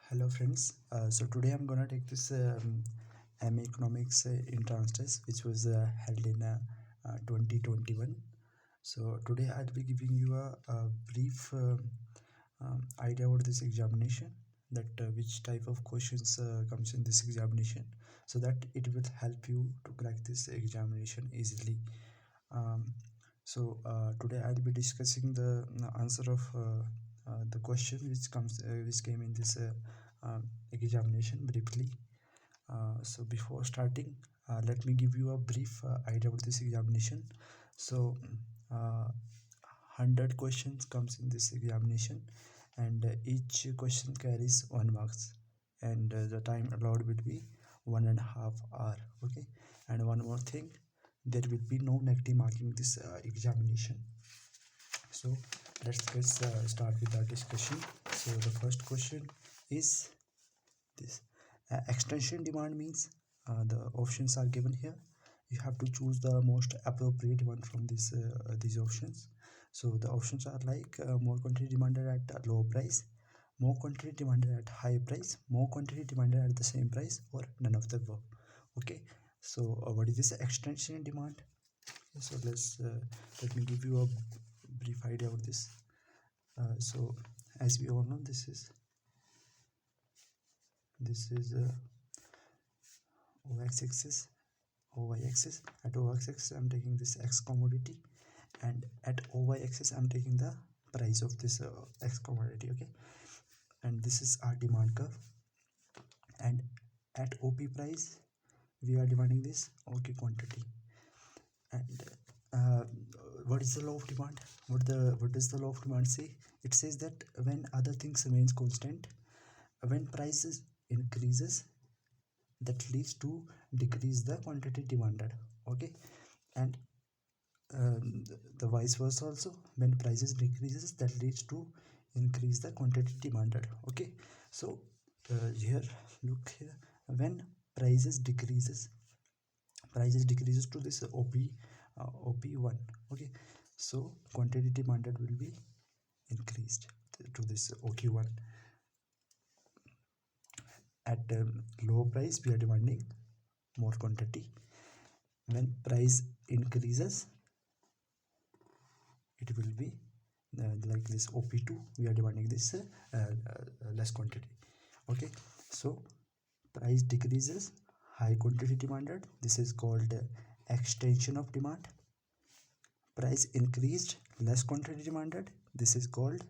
Hello friends, so today I'm gonna take this MA Economics entrance test which was held in 2021. So today I'll be giving you a brief idea about this examination, that which type of questions comes in this examination, so that it will help you to crack this examination easily. Um, Today I'll be discussing the answer of the question which came in this examination briefly. So before starting, let me give you a brief idea about this examination. So 100 questions comes in this examination, and each question carries 1 marks, and the time allowed will be 1.5 hour. Okay, and one more thing, there will be no negative marking this examination. So let's get start with our discussion. So the first question is this: extension demand means the options are given here. You have to choose the most appropriate one from these options. So the options are like more quantity demanded at a low price, more quantity demanded at high price, more quantity demanded at the same price, or none of the above. Okay, so what is this extension demand? So let me give you a brief idea of this. So as we all know, this is x-axis, y-axis. At x-axis I'm taking this x commodity, and at y-axis I'm taking the price of this x commodity. Okay, and this is our demand curve, and at OP price we are demanding this OK quantity. And uh, what is the law of demand? What does the law of demand say? It says that when other things remains constant, when prices increases, that leads to decrease the quantity demanded. Okay, and the vice versa also, when prices decreases, that leads to increase the quantity demanded. Okay, so here, look here, when prices decreases to this op1. Okay, so quantity demanded will be increased to this ok1. At low price we are demanding more quantity. When price increases, it will be like this op2, we are demanding this less quantity. Okay, so price decreases, high quantity demanded, this is called extension of demand. Price increased, less quantity demanded, this is called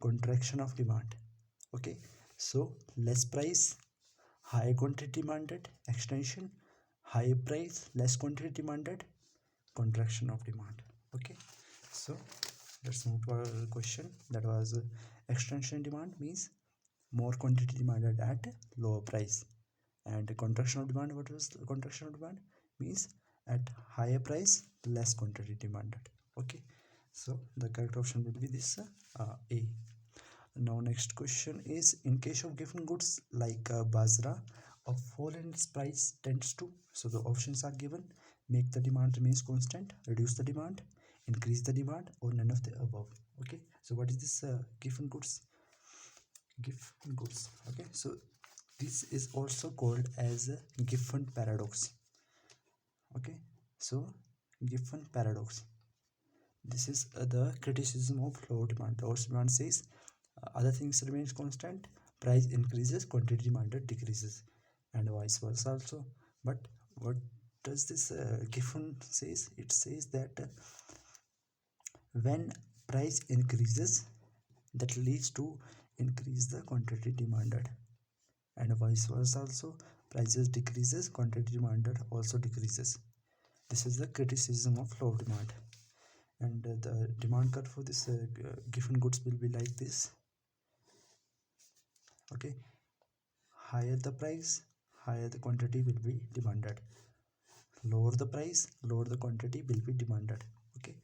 contraction of demand. Okay, so less price, high quantity demanded, extension; high price, less quantity demanded, contraction of demand. Okay, so let's move to our question. That was extension demand means more quantity demanded at lower price, and contraction of demand, what was the contraction of demand? Means at higher price, less quantity demanded. Okay, so the correct option will be this A. Now next question is, in case of given goods like bajra, a fall in its price tends to, so the options are given: make the demand remains constant, reduce the demand, increase the demand, or none of the above. Okay, so what is this given goods? Given goods. Okay, so this is also called as a Giffen paradox. Okay, so Giffen paradox, this is the criticism of low demand. Low demand says other things remains constant, price increases, quantity demanded decreases, and vice versa also. But what does this Giffen says? It says that when price increases, that leads to increase the quantity demanded, and vice versa also. Prices decreases, quantity demanded also decreases. This is the criticism of low demand. And the demand curve for this given goods will be like this. Okay, higher the price, higher the quantity will be demanded. Lower the price, lower the quantity will be demanded. Okay,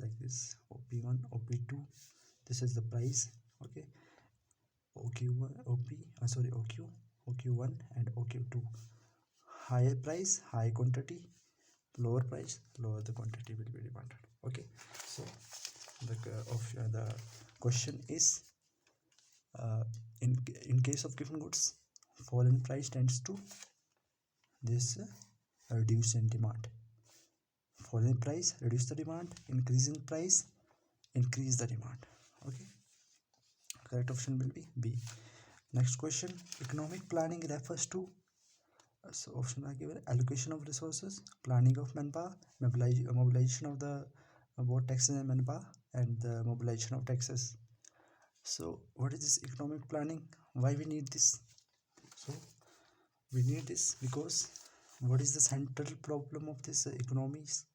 like this op1, op2, this is the price. Okay, oq1, oq1 and oq2. Higher price, high quantity; lower price, lower the quantity will be demanded. Okay, so the question is uh, in case of given goods, fall in price tends to this reduce in demand. Fall in price reduce the demand, increase in price increase the demand. Okay, correct option will be B. Next question, economic planning refers to, so option are given, allocation of resources, planning of manpower, mobilization of the both taxes and manpower, and the mobilization of taxes. So what is this economic planning? Why we need this? So we need this because what is the central problem of this economies?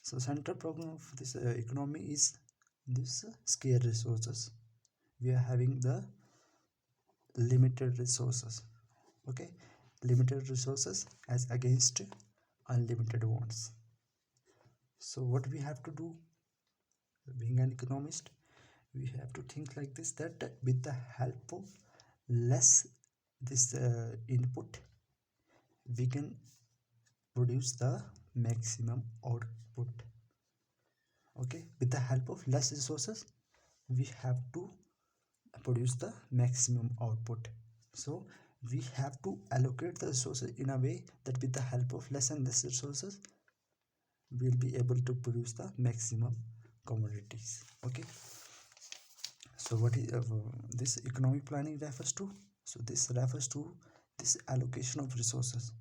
So central problem of this economy is this scarce resources. We are having the limited resources. Okay, limited resources as against unlimited wants. So what we have to do, being an economist, we have to think like this, that with the help of less this input, we can produce the maximum output. Okay, with the help of less resources we have to produce the maximum output. So we have to allocate the resources in a way that with the help of less and less resources we'll be able to produce the maximum commodities. Okay, so what is this economic planning refers to? So this refers to this allocation of resources,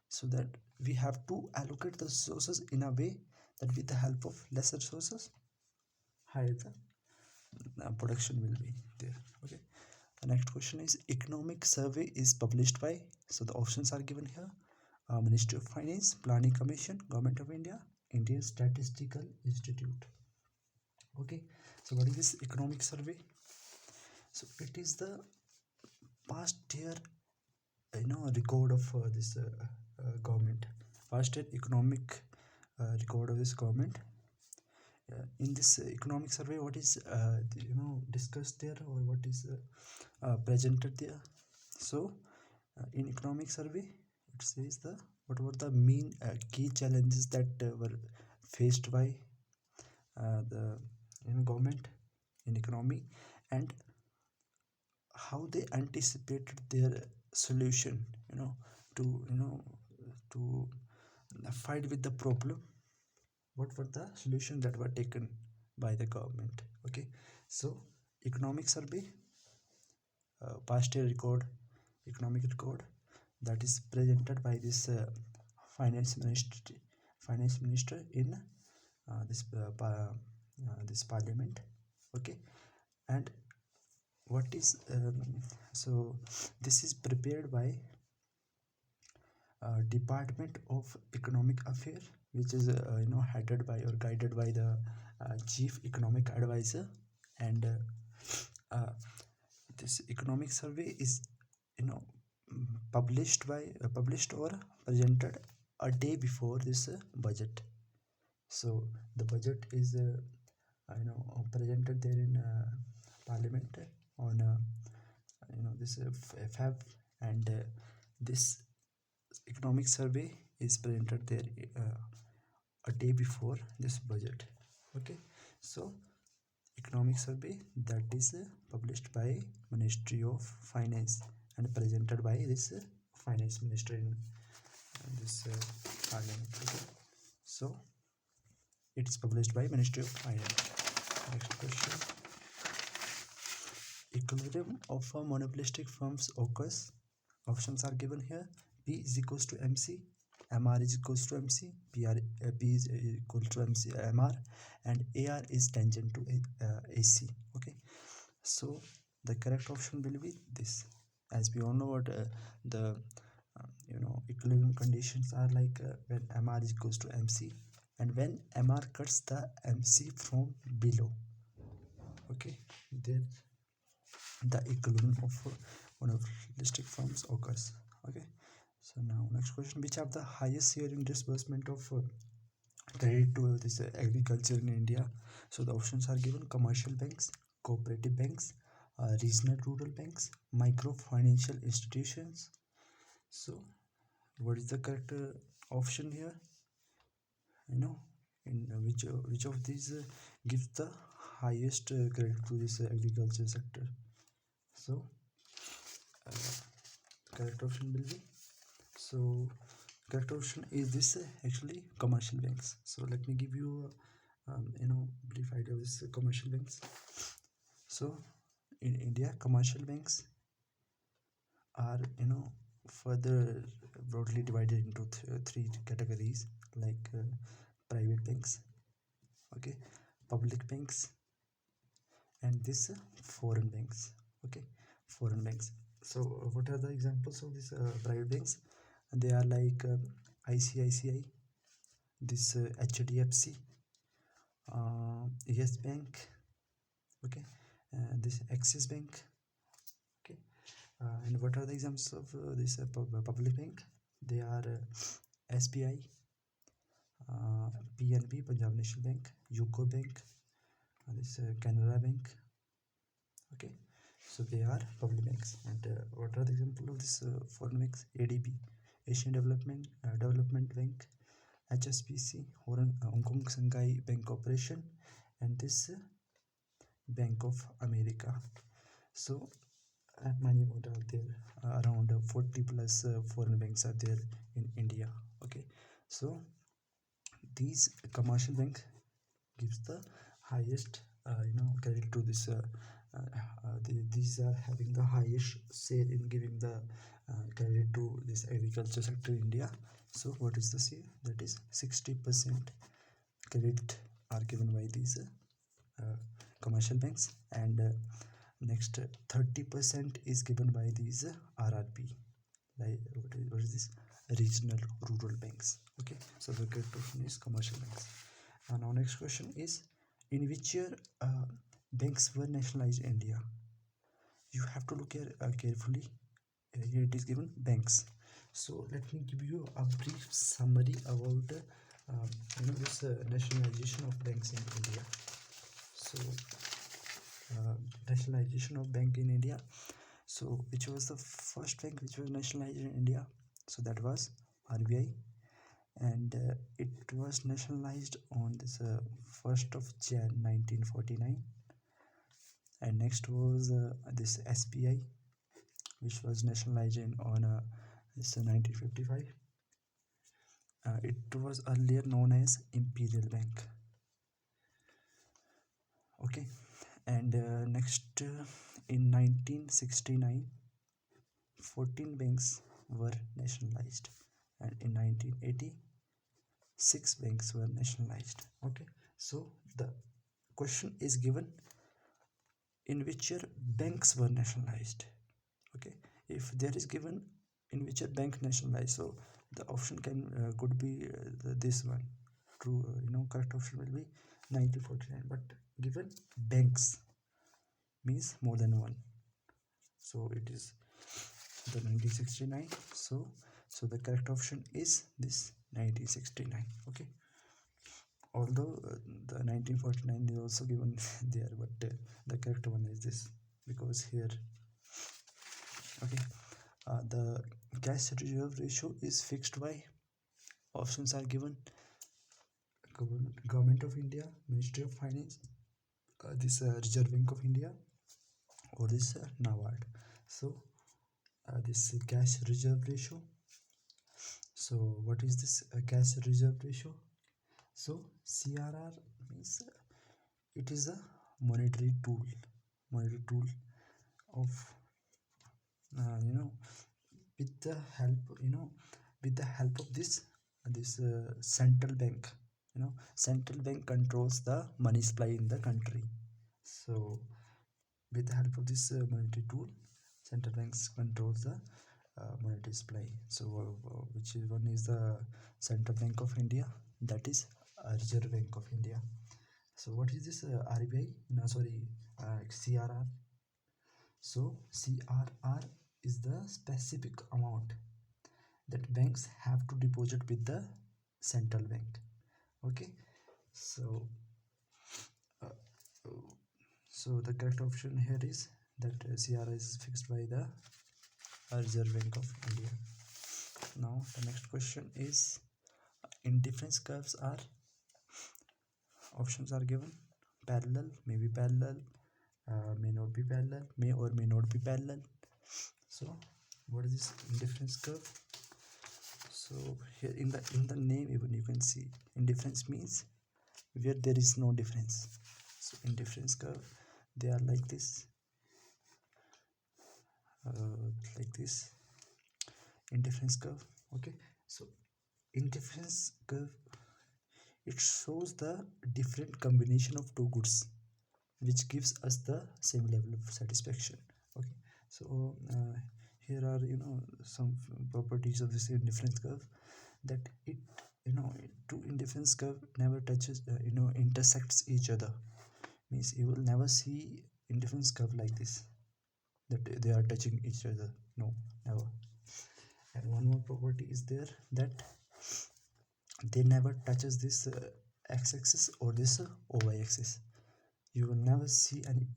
so that we have to allocate the resources in a way that with the help of less resources higher the production will be there. Okay, the next question is, economic survey is published by, so the options are given here, Ministry of Finance, Planning Commission, Government of India, Indian Statistical Institute. Okay, so what is this economic survey? So it is the past year record of this government, past year economic record of this government. In this economic survey, what is discussed there, or what is presented there? So in economic survey it says the what were the main key challenges that were faced by the government in economy, and how they anticipated their solution, to to fight with the problem. What were the solutions that were taken by the government? Okay, so economic survey, past year record, economic record, that is presented by this finance minister finance minister in this parliament. Okay, and what is so this is prepared by Department of Economic Affairs, which is headed by or guided by the chief economic advisor. And uh, this economic survey is you know published or presented a day before this budget. So the budget is presented there in parliament on this Feb, and this economic survey is presented there a day before this budget. Okay, so economic survey that is published by Ministry of Finance and presented by this finance minister in this parliament. Okay, so it's published by Ministry of Finance. Next question, equilibrium of a monopolistic firms occurs. Options are given here, P is equals to MC, MR is equals to MC, P is equal to MC, MR, and AR is tangent to AC. Okay, so the correct option will be this. As we all know what the equilibrium conditions are like when MR is equals to MC and when MR cuts the MC from below. Okay, then the equilibrium of monopolistic firms occurs. Okay, so now next question, which have the highest share in disbursement of credit to this agriculture in India? So the options are given, commercial banks, cooperative banks, regional rural banks, micro financial institutions. So what is the correct option here? In which of these gives the highest credit to this agriculture sector? So correct option will be, so correct option is this actually commercial banks. So let me give you brief idea of this commercial banks. So in India, commercial banks are further broadly divided into three categories, like private banks, okay, public banks, and this foreign banks. Okay, foreign banks. So what are the examples of these private banks? They are like ICICI, this HDFC, Yes Bank, okay, this Axis Bank, okay. And what are the examples of this public bank? They are SBI, PNB, Punjab National Bank, UCO Bank, this Canara Bank, okay. So they are public banks. And what are the examples of this foreign banks? ADB, Asian Development Bank, HSBC, Hong Kong Shanghai Bank Corporation, and this Bank of America. So many more are there. Around 40 plus foreign banks are there in India. Okay, so these commercial bank gives the highest credit to this. These are having the highest share in giving the credit to this agriculture sector in India. So what is the share? That is 60% credit are given by these commercial banks, and next 30% is given by these RRB, like what is this, regional rural banks. Okay, so the correct option is commercial banks. And our next question is, in which year banks were nationalized in India? You have to look here carefully. Here it is given banks. So let me give you a brief summary about this nationalization of banks in India. So nationalization of bank in India. So which was the first bank which was nationalized in India? So that was RBI, and it was nationalized on this 1st of Jan 1949. And next was this SBI, which was nationalized on this 1955. It was earlier known as Imperial Bank. Okay, and next in 1969, 14 banks were nationalized, and in 1980, 6 banks were nationalized. Okay, so the question is given, in which year banks were nationalized. Okay, if there is given in which year bank nationalized, so the option could be this one. True, correct option will be 1949, but given banks means more than one, so it is the 1969. So the correct option is this 1969. Okay, although the 1949 is also given there, but the correct one is this, because here, okay, the cash reserve ratio is fixed by, options are given, government of India, Ministry of Finance, this Reserve Bank of India, or this NABARD. So this cash reserve ratio. So what is this cash reserve ratio? So CRR means it is a monetary tool of with the help of this central bank. Central bank controls the money supply in the country. So with the help of this monetary tool, central banks controls the monetary supply. So which is one is the Central Bank of India, that is Reserve Bank of India. So what is this RBI? No, sorry, CRR. So CRR is the specific amount that banks have to deposit with the central bank. Okay, so so the correct option here is that CRR is fixed by the Reserve Bank of India. Now the next question is, indifference curves are, options are given, parallel, maybe parallel, may not be parallel, may or may not be parallel. So what is this indifference curve? So here in the name even you can see indifference means where there is no difference. So indifference curve, they are like this, like this indifference curve. Okay, so indifference curve, it shows the different combination of two goods which gives us the same level of satisfaction. Okay, so here are some properties of this indifference curve, that it two indifference curve never touches intersects each other, means you will never see indifference curve like this, that they are touching each other, no, never. And one more property is there, that they never touches this x-axis or this y-axis. You will never see an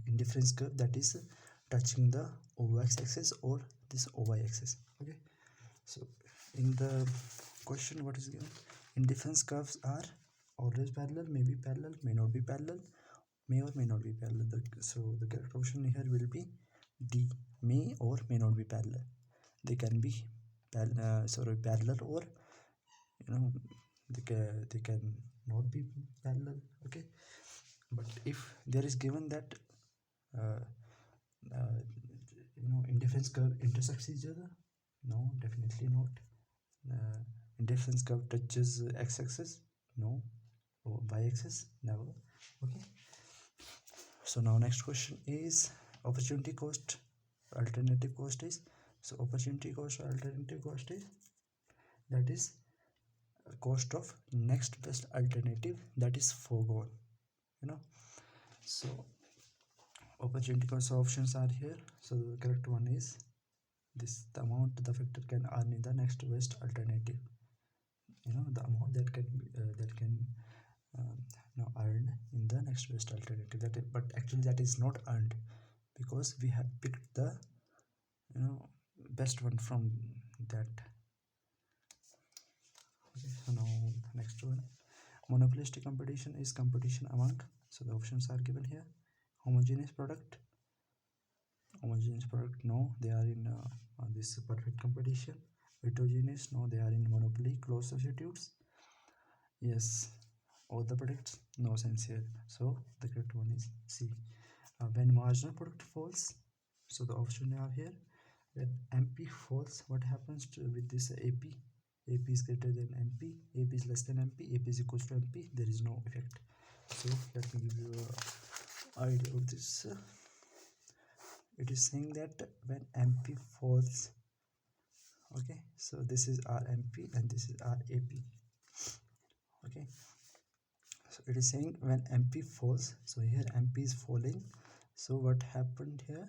indifference curve that is touching the x-axis or this y-axis. Okay, so in the question what is given, indifference curves are always parallel, may be parallel, may not be parallel, may or may not be parallel. So the correct option here will be D, may or may not be parallel. They can be parallel, or they can not be parallel. Okay, but if there is given that uh, uh, indifference curve intersects each other, no, definitely not. Indifference curve touches x-axis, no, or y-axis, never. Okay, so now next question is opportunity cost, alternative cost is. So opportunity cost or alternative cost is, that is cost of next best alternative that is foregone, so opportunity cost options are here. So the correct one is this, the amount the factor can earn in the next best alternative, the amount that can earned in the next best alternative, but actually that is not earned, because we have picked the best one from that. Okay, so now next one, monopolistic competition is competition among, so the options are given here, homogeneous product, no, they are in this perfect competition. Heterogeneous, no, they are in monopoly, close substitutes, yes. All the products, no sense here, so the correct one is C. When marginal product falls, so the option are here, when MP falls, what happens with this AP? AP is greater than MP, AP is less than MP, AP is equals to MP, there is no effect. So let me give you an idea of this. It is saying that when MP falls, okay, so this is our MP and this is our AP. Okay, so it is saying when MP falls, so here MP is falling, so what happened here,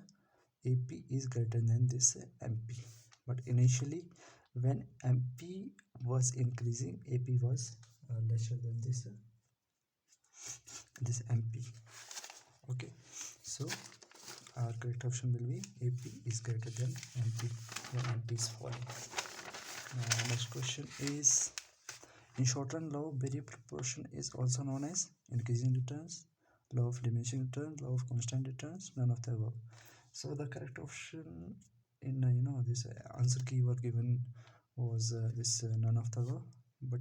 AP is greater than this MP, but initially when MP was increasing, AP was lesser than this MP. Okay, so our correct option will be AP is greater than MP when MP is falling. Next question is, in short run law of barrier proportion is also known as increasing returns, law of diminishing returns, law of constant returns, none of the above. So the correct option in this answer key were given was this none of the above, but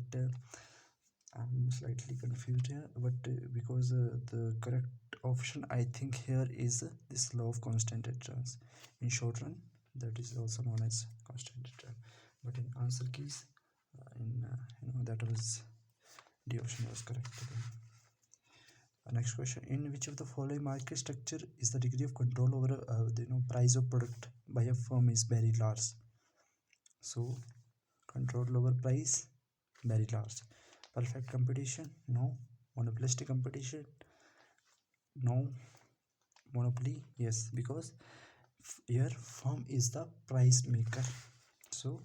I'm slightly confused here, but because the correct option I think here is this law of constant returns in short run, that is also known as constant return, but in answer keys that was the option was correct again. Next question, in which of the following market structure is the degree of control over the price of product by a firm is very large? So control over price, very large. Perfect competition, no. Monopolistic competition, no. Monopoly, yes, because here firm is the price maker, so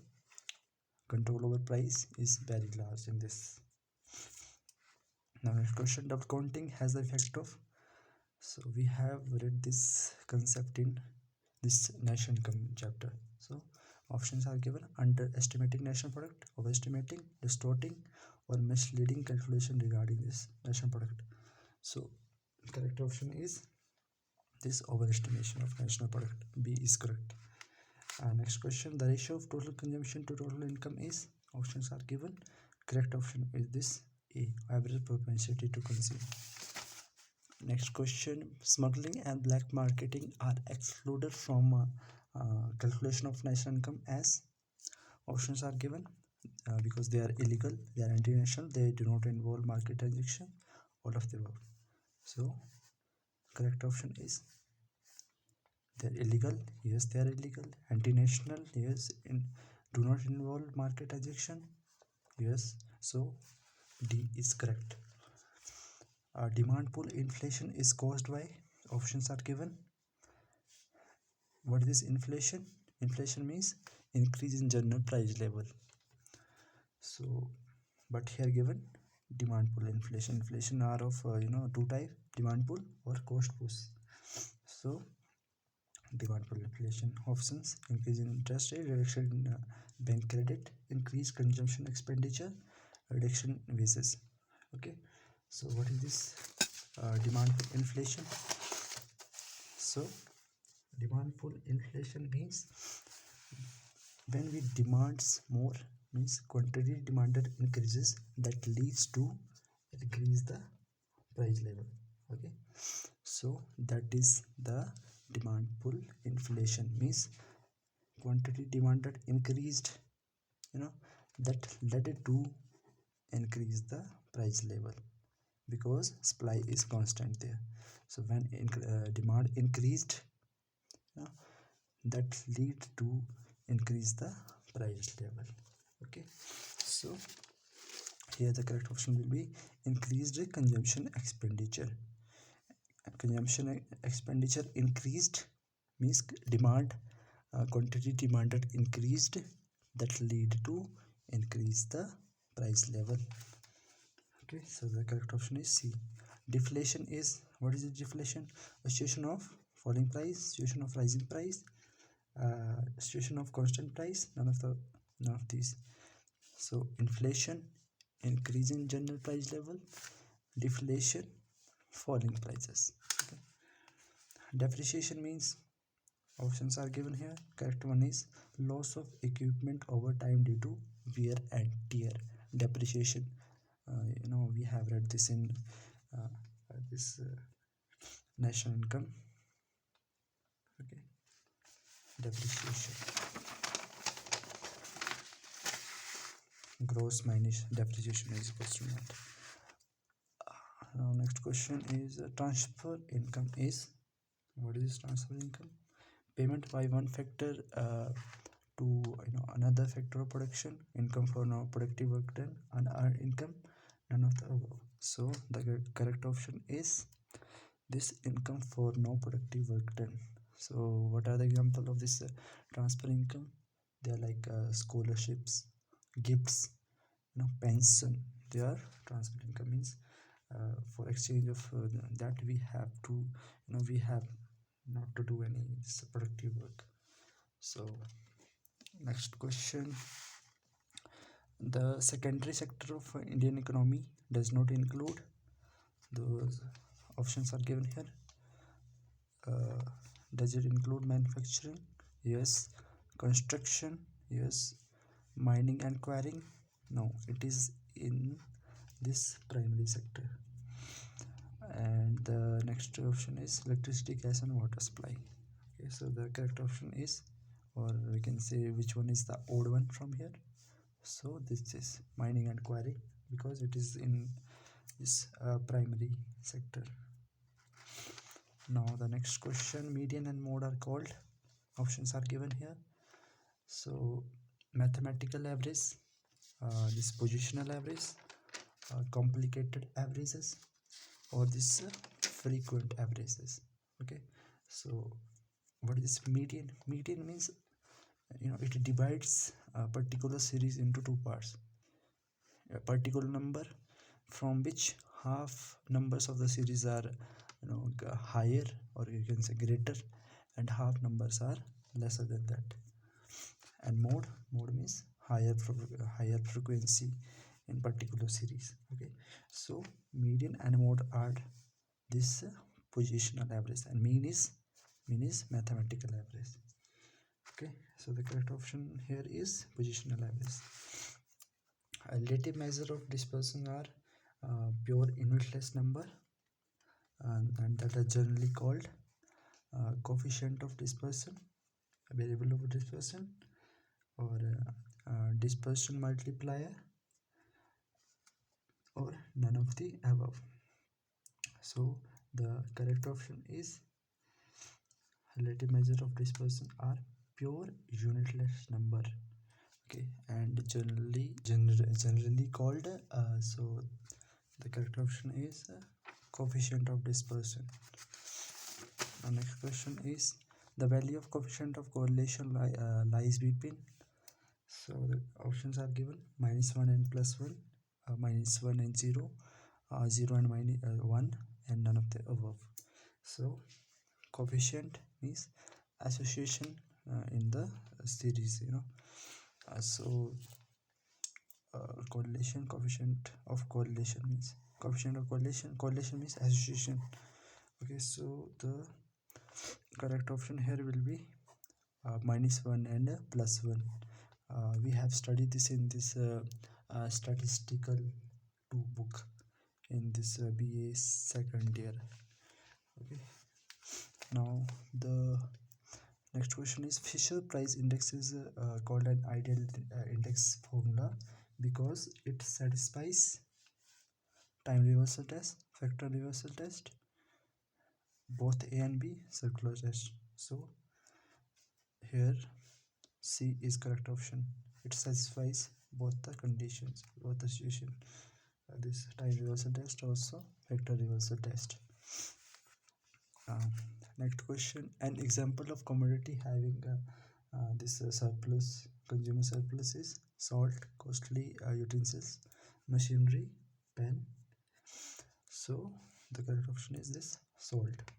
control over price is very large in this. Now next question, double counting has the effect of, so we have read this concept in this Nationalization chapter. So options are given, underestimating national product, overestimating, distorting, or misleading calculation regarding this national product. So correct option is this overestimation of national product. B is correct. Next question, the ratio of total consumption to total income is, options are given. Correct option is this A, average propensity to consume. Next question, smuggling and black marketing are excluded from calculation of national income as, options are given. Because they are illegal, they are anti-national, they do not involve market transaction, all of the above. So correct option is, they are illegal, yes they are illegal, anti-national, yes, do not involve market transaction, yes, so D is correct. Demand pull inflation is caused by, options are given. What is inflation? Inflation means increase in general price level. So but here given demand pull inflation. Inflation are of two type, demand pull or cost push. So demand pull inflation options, increase in interest rate, reduction in bank credit, increase consumption expenditure, reduction in wages. Okay, so what is this demand pull inflation? So demand pull inflation means when we demands more, means quantity demanded increases, that leads to increase the price level. Okay, so that is the demand pull inflation, means quantity demanded increased, that led to increase the price level because supply is constant there. So when demand increased, that lead to increase the price level. Okay, so here the correct option will be increased consumption expenditure. Consumption expenditure increased means demand, quantity demanded increased, that lead to increase the price level. Okay, so the correct option is C. Deflation is, what is the deflation? A situation of falling price, situation of rising price, situation of constant price, none of these. So inflation, increase in general price level, deflation, falling prices. Okay. Depreciation means, options are given here. Correct one is loss of equipment over time due to wear and tear. Depreciation, we have read this in this national income. Okay, depreciation, gross minus depreciation is equals to net. Now next question is transfer income is, what is transfer income? Payment by one factor to another factor of production, income for no productive work done, unearned income, none of the above. So the correct option is this, income for no productive work done. So what are the example of this transfer income? They are like scholarships, gifts, pension. They are transfer income, means for exchange of that we have to, we have not to do any productive work. So next question, the secondary sector of Indian economy does not include, those options are given here. Does it include manufacturing? Yes. Construction? Yes. Mining and quarrying? No, it is in this primary sector. And the next option is electricity, gas and water supply. Okay, so the correct option is, or we can say which one is the odd one from here. So this is mining and quarry because it is in this primary sector. Now the next question, median and mode are called, options are given here. So mathematical average, this positional average, complicated averages, or this frequent averages. Okay, so what is median? Median means it divides a particular series into two parts, a particular number from which half numbers of the series are higher, or you can say greater, and half numbers are lesser than that. And mode means higher frequency in particular series. Okay, so median and mode are this positional average, and mean is mathematical average. Okay, so the correct option here is positional average. A relative measure of dispersion are pure unitless number, and that are generally called coefficient of dispersion, variable of dispersion, or dispersion multiplier, or none of the above. So the correct option is relative measure of dispersion are pure unitless number. Okay, and generally called so the correct option is coefficient of dispersion. Now next question is the value of coefficient of correlation lies between. So the options are given: -1 and +1, -1 and 0, 0 and -1, and none of the above. So coefficient means association in the series, so coefficient of correlation means association. Okay, so the correct option here will be -1 and +1. We have studied this in this statistical 2 book in this BA second year. Okay, now the next question is Fisher Price index is called an ideal index formula because it satisfies time reversal test, factor reversal test, both A and B, circular test. So here C is correct option. It satisfies both the conditions, both the situation. This time reversal test, also factor reversal test. Next question: an example of commodity having this surplus, consumer surplus is salt, costly utensils, machinery, pen. So the correct option is this salt.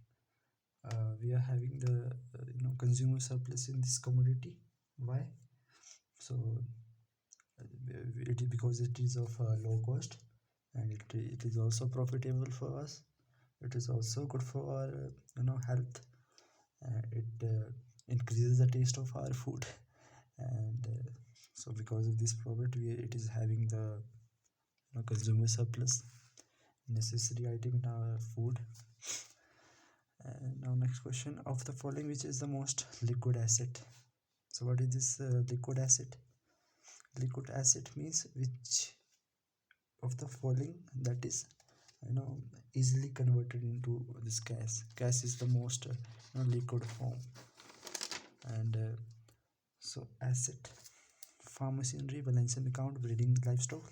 We are having the consumer surplus in this commodity. Why? So it is because it is of low cost, and it is also profitable for us. It is also good for our health. It increases the taste of our food, and so because of this profit, it is having the consumer surplus, necessary item in our food. And now next question: of the following, which is the most liquid asset? So what is this liquid asset? Liquid asset means which of the following that is easily converted into this gas. Gas is the most liquid form. And so asset: farm machinery, balancing account, breeding livestock.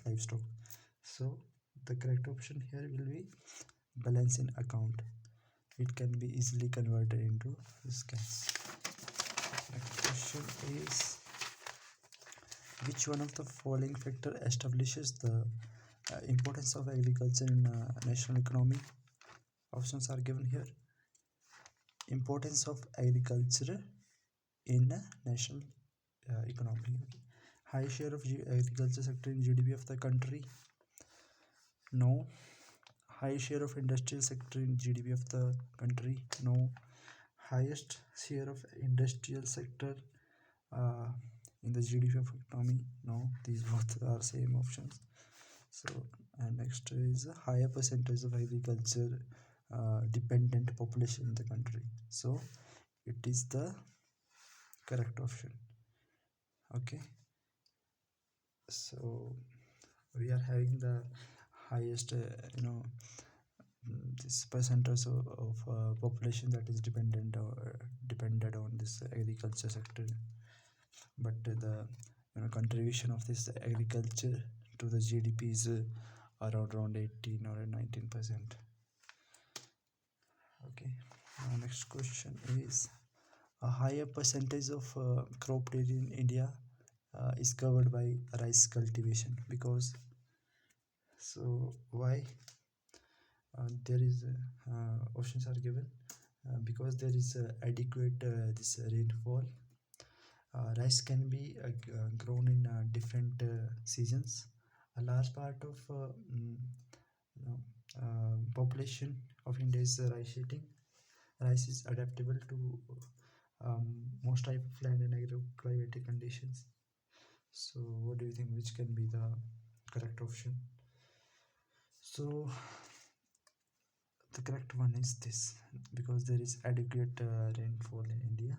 So the correct option here will be balancing account. It can be easily converted into this gas. Next question is which one of the following factor establishes the importance of agriculture in national economy? Options are given here. Importance of agriculture in national economy. High share of agriculture sector in GDP of the country? No. High share of industrial sector in GDP of the country? No. Highest share of industrial sector in the GDP of economy? No. These both are same options. So and next is a higher percentage of agriculture dependent population in the country. So it is the correct option. Okay, so we are having the highest this percentage of population that is dependent on this agriculture sector, but the contribution of this agriculture to the GDP is around 18 or 19%. Okay, next question is a higher percentage of crop area in India is covered by rice cultivation because. So why? There is options are given because there is adequate this rainfall. Rice can be grown in different seasons. A large part of population of India is rice eating. Rice is adaptable to most type of land and agroclimatic conditions. So what do you think, which can be the correct option? So the correct one is this, because there is adequate rainfall in India.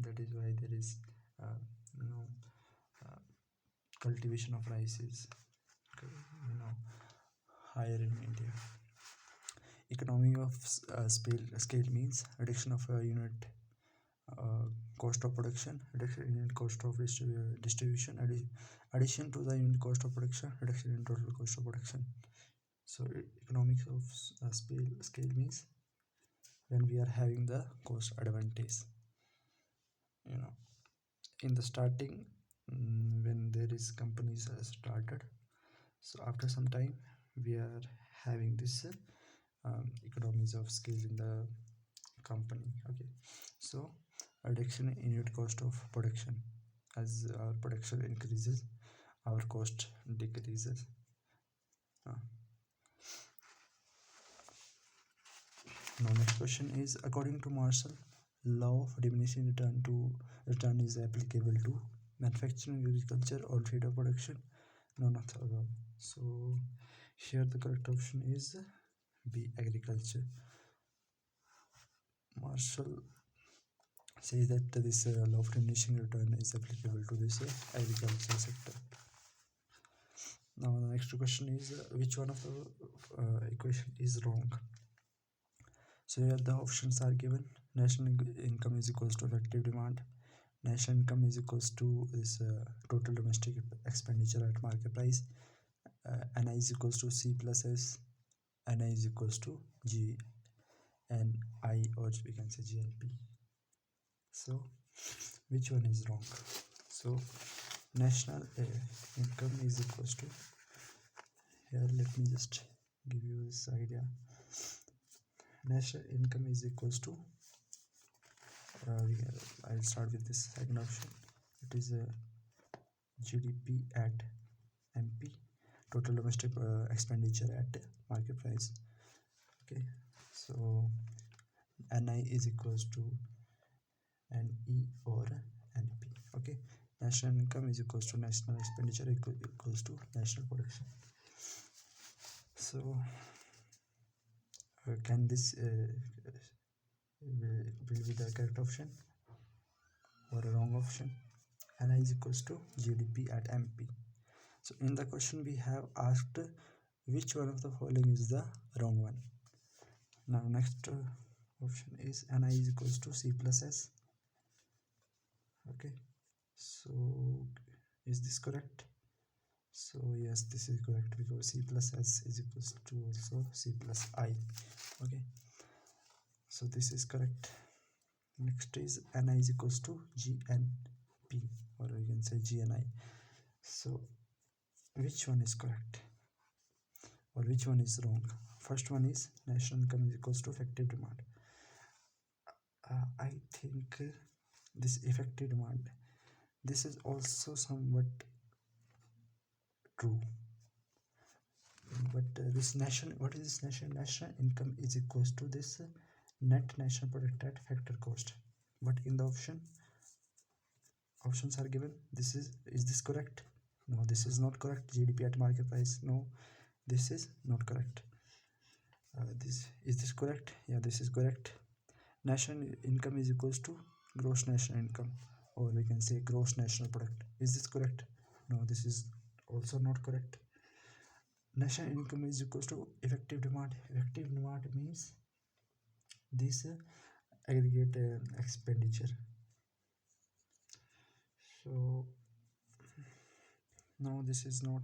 That is why there is uh, you know uh, cultivation of rice is higher in India. Economy of scale means reduction of unit uh, cost of production, reduction in unit cost of distribution, addition to the unit cost of production, reduction in total cost of production. So economics of scale means when we are having the cost advantage. In the starting, when there is companies started, so after some time we are having this economies of scale in the company. Okay, so reduction in unit cost of production, as our production increases our cost decreases. Now next question is, according to Marshall law of diminishing return is applicable to manufacturing, agriculture, or trade of production? None of the above. So here the correct option is B, agriculture. Marshall says that this law of diminishing return is applicable to this agriculture sector. Now the next question is, which one of the equation is wrong? So here the options are given. National income is equals to effective demand. National income is equals to this total domestic expenditure at market price. NI is equals to C plus S. NI is equals to G and I, or we can say GNP. So which one is wrong? So national income is equals to, here let me just give you this idea. National income is equals to I'll start with this second option. It is GDP at MP, total domestic expenditure at market price. Okay, so NI is equals to NE or NP. Okay, national income is equals to national expenditure equals to national production. So can this will be the correct option or a wrong option? NI is equals to GDP at MP. So in the question we have asked which one of the following is the wrong one. Now next option is NI is equals to C plus S. Okay, so is this correct? So yes, this is correct, because C plus S is equals to also C plus I. Okay, so this is correct. Next is NI is equals to GNP, or we can say GNI. So which one is correct or which one is wrong? First one is national income is equals to effective demand. I think this effective demand, this is also somewhat true, but this national, what is this national income is equals to this net national product at factor cost. But in the options are given, this is this correct? No, this is not correct. GDP at market price, no, this is not correct. Is this correct? Yeah, this is correct. National income is equals to gross national income, or we can say gross national product. Is this correct? No, this is also not correct. National income is equals to effective demand. Effective demand means this aggregate expenditure. So no, this is not.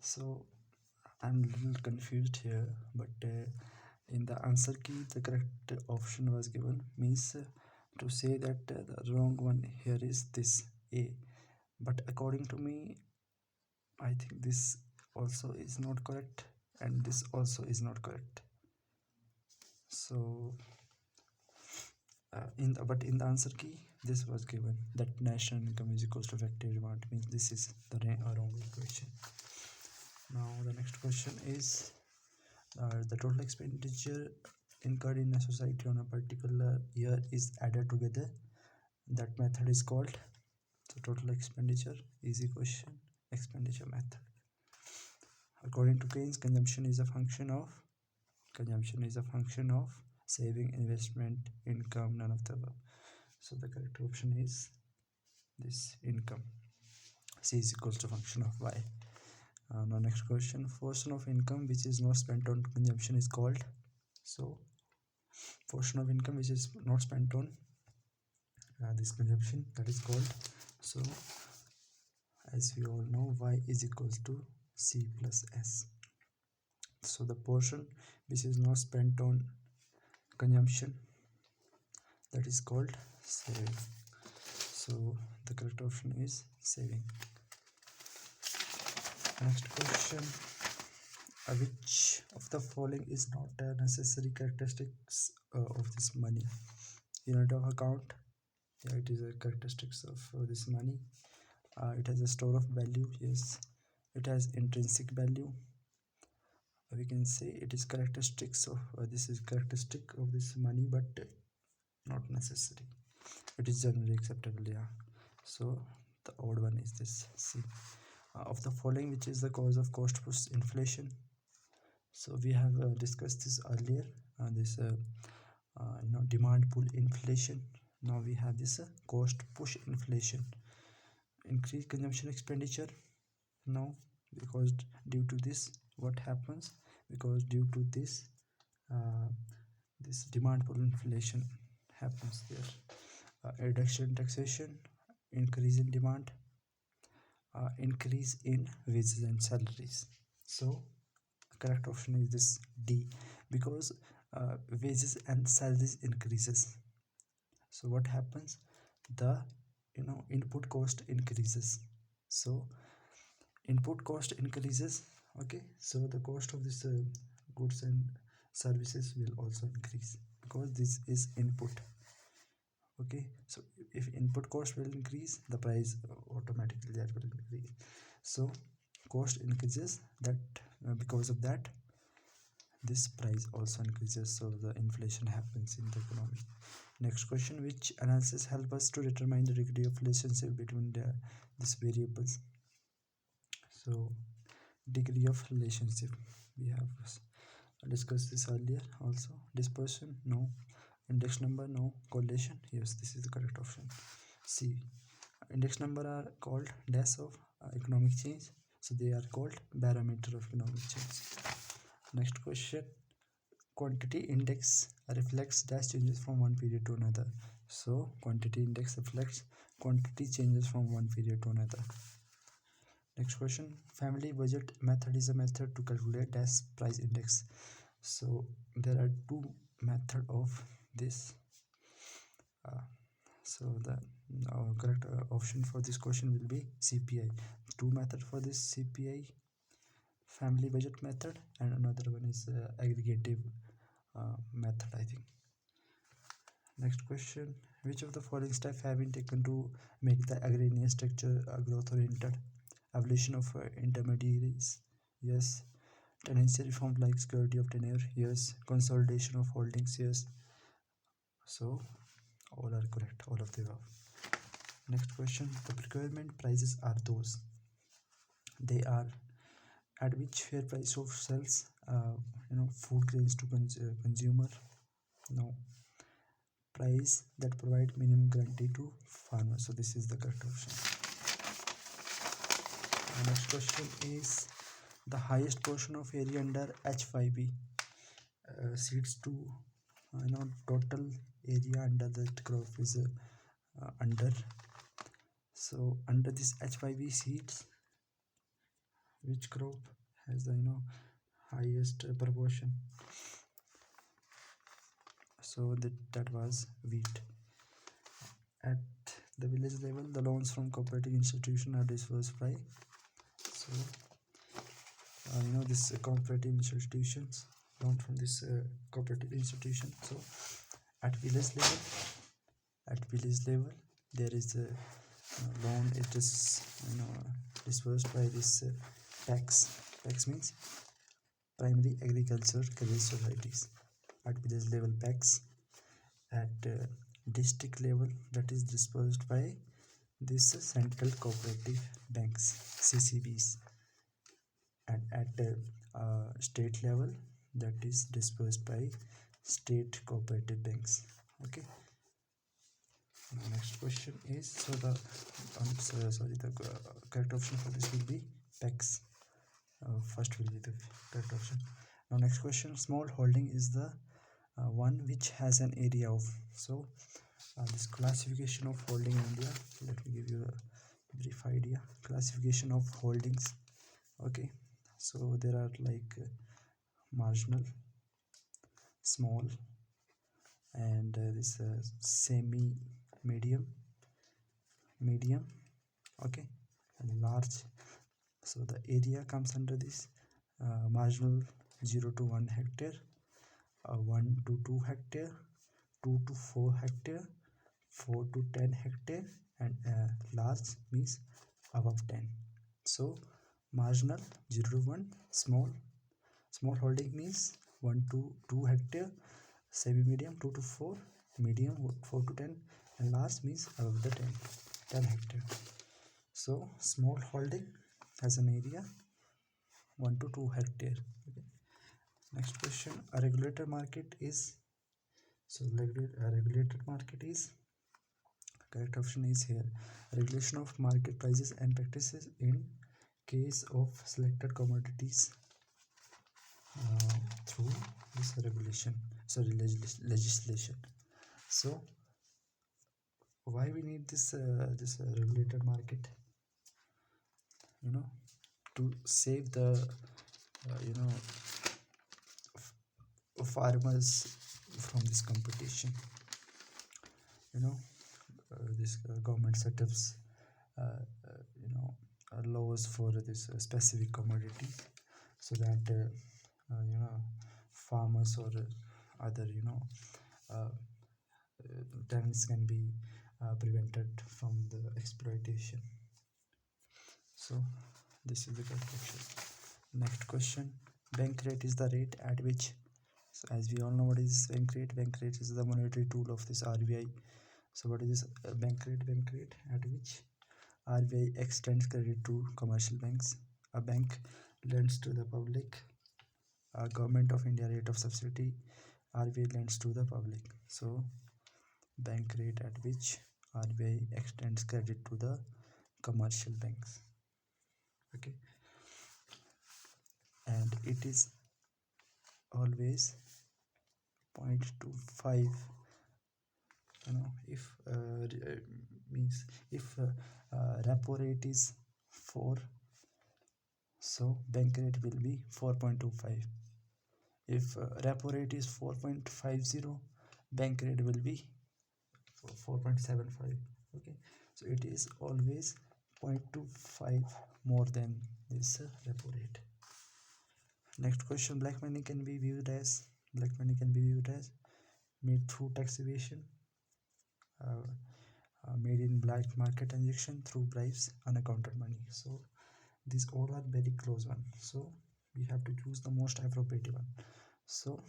So I'm a little confused here, but in the answer key the correct option was given, means to say that the wrong one here is this A. But according to me, I think this also is not correct and this also is not correct. So in the answer key this was given, that national income is equals to effective demand, means this is the wrong equation. Now the next question is the total expenditure incurred in a society on a particular year is added together. That method is called, so total expenditure, easy question, expenditure method. According to Keynes, consumption is a function of saving, investment, income, none of the above. So the correct option is this, income. C is equals to function of y. Now next question, portion of income which is not spent on consumption is called. So portion of income which is not spent on this consumption, that is called. So as we all know, y is equals to c plus s. So the portion which is not spent on consumption, that is called saving. So the correct option is saving. Next question, which of the following is not a necessary characteristics of this money? Unit of account, yeah, it is a characteristics of this money. It has a store of value, yes. It has intrinsic value, we can say it is characteristics of this is characteristic of this money, but not necessary. It is generally acceptable, yeah. So the odd one is this C. Of the following, which is the cause of cost push inflation? So we have discussed this earlier, this demand pull inflation. Now we have this cost push inflation. Increased consumption expenditure. Now, because due to this, what happens? Because due to this, this demand pull inflation happens there. Reduction in taxation, increase in demand, increase in wages and salaries. So correct option is this D, because wages and salaries increases. So what happens? The input cost increases. So input cost increases, okay, so the cost of this goods and services will also increase because this is input. Okay, so if input cost will increase, the price automatically that will increase. So cost increases, that because of that this price also increases, so the inflation happens in the economy. Next question, which analysis help us to determine the degree of relationship between these variables? So degree of relationship, we have discussed this earlier also. Dispersion, no. Index number, no. Correlation, yes, this is the correct option, C. Index number are called dash of economic change, so they are called barometer of economic change. Next question, quantity index reflects dash changes from one period to another. So quantity index reflects quantity changes from one period to another. Next question, family budget method is a method to calculate dash price index. So there are two method of this. So the correct option for this question will be CPI. Two method for this, CPI, family budget method, and another one is aggregative method, I think. Next question, which of the following steps have been taken to make the agrarian structure growth oriented? Evolution of intermediaries, yes. Tenancy reform like security of tenure, yes. Consolidation of holdings, yes. So all are correct, all of the above. Next question, the procurement prices are those. They are at which fair price of sells food grains to consumer. No. Price that provide minimum guarantee to farmers. So this is the correct option. The next question is the highest portion of area under H5B seeds to total area under that crop is under. So under this H5B seeds, which crop has the highest proportion? So that was wheat. At the village level, the loans from cooperative institution are dispersed by, so this cooperative institutions, loan from this cooperative institution. So at village level there is a loan, it is dispersed by this tax. PACS means primary agriculture credit societies. At village level, PACS. At district level, that is dispersed by this central cooperative banks, CCBs. And at state level, that is dispersed by state cooperative banks. Okay. Next question is, so the correct option for this will be PACS. First will be the correct option. Now next question, small holding is the one which has an area of. So this classification of holding in India, let me give you a brief idea. Classification of holdings. Okay, so there are like marginal, small, and this semi medium, okay, and large. So the area comes under this marginal 0 to 1 hectare, 1 to 2 hectare, 2 to 4 hectare, 4 to 10 hectare, and large means above 10. So marginal 0 to 1, small holding means 1 to 2 hectare, semi medium 2 to 4, medium 4 to 10, and large means above the 10 hectare. So small holding has an area 1 to 2 hectare. Okay. Next question, a regulated market is. So regulated market is, correct option is here, regulation of market prices and practices in case of selected commodities through this legislation. So why we need this regulated market? To save the farmers from this competition. This government setups laws for this specific commodity, so that farmers or other tenants can be prevented from the exploitation. So this is the correct question. Next question, bank rate is the rate at which. So as we all know, what is bank rate? Bank rate is the monetary tool of this RBI. So what is this bank rate? Bank rate at which RBI extends credit to commercial banks. A bank lends to the public. A government of India rate of subsidy, RBI lends to the public. So bank rate at which RBI extends credit to the commercial banks. Okay, and it is always 0.25. If means if repo rate is 4, so bank rate will be 4.25. If repo rate is 4.50, bank rate will be 4.75. Okay, so it is always 0.25 more than this repo rate. Next question, black money can be viewed as made through tax evasion, made in black market transaction, through bribes, unaccounted money. So these all are very close one, so we have to choose the most appropriate one. So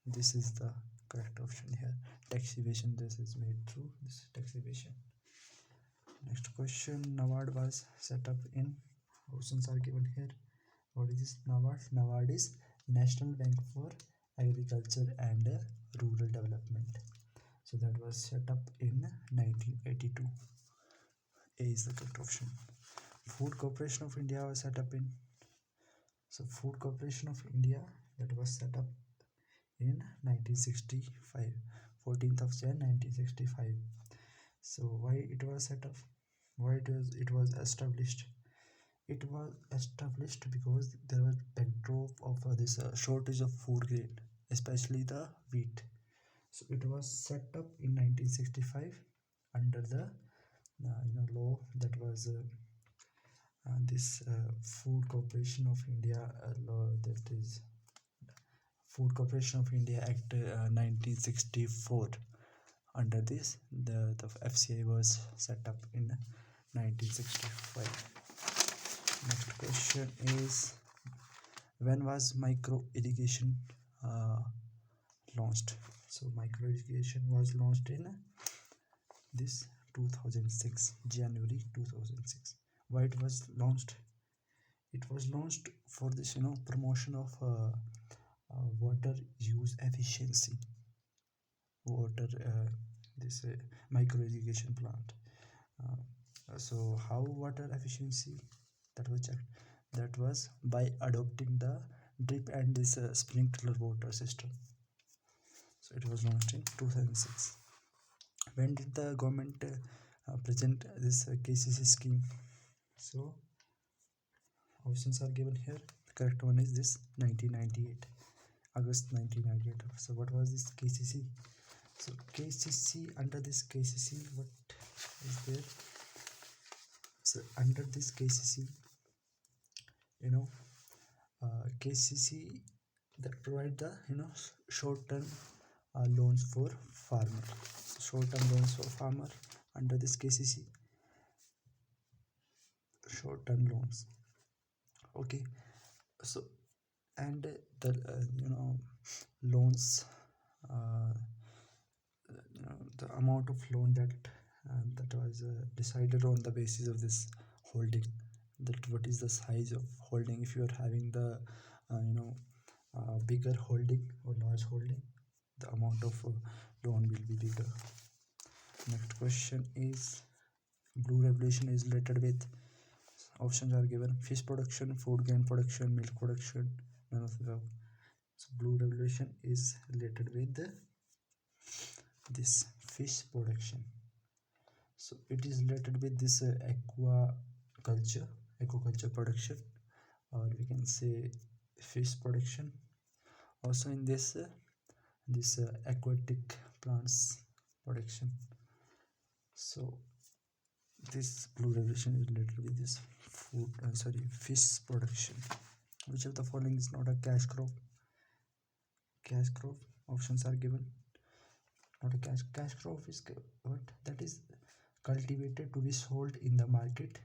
this is the correct option here, tax evasion. This is made through this tax evasion. Next question, NABARD was set up in, options are given here. What is this NABARD? NABARD is National Bank for Agriculture and Rural Development. So that was set up in 1982. A is the correct option. Food Corporation of India was set up in. So Food Corporation of India, that was set up in 1965, 14th of Jan 1965. So why it was set up? Why it was established? It was established because there was backdrop of this shortage of food grain, especially the wheat. So it was set up in 1965 under the law, that was this Food Corporation of India law, that is Food Corporation of India Act 1964. Under this, the FCI was set up in 1965. Next question is, When was micro irrigation launched? So micro irrigation was launched in this 2006, January 2006. Why it was launched? It was launched for this, promotion of water use efficiency, water this micro irrigation plant. So how water efficiency that was checked? That was by adopting the drip and this sprinkler water system. So it was launched in 2006. When did the government present this Kcci scheme? So options are given here. The correct one is this 1998, August 1998. So what was this Kcci? So Kcci, under this Kcci, what is there? So under this Kcci, you know, Kcci that provide the short-term loans for farmer. Short-term loans for farmer under this Kcci, short-term loans. Okay, so and the loans, uh, the amount of loan that was decided on the basis of this holding, that what is the size of holding. If you are having the bigger holding or large holding, the amount of loan will be bigger. Next question is, blue revolution is related with, options are given: fish production, food grain production, milk production, none of the above. So blue revolution is related with this fish production. So it is related with this aquaculture production, or we can say fish production. Also in this aquatic plants production. So this blue revolution is related with this fish production. Which of the following is not a cash crop? Cash crop, options are given. Not a cash crop is what? That is cultivated to be sold in the market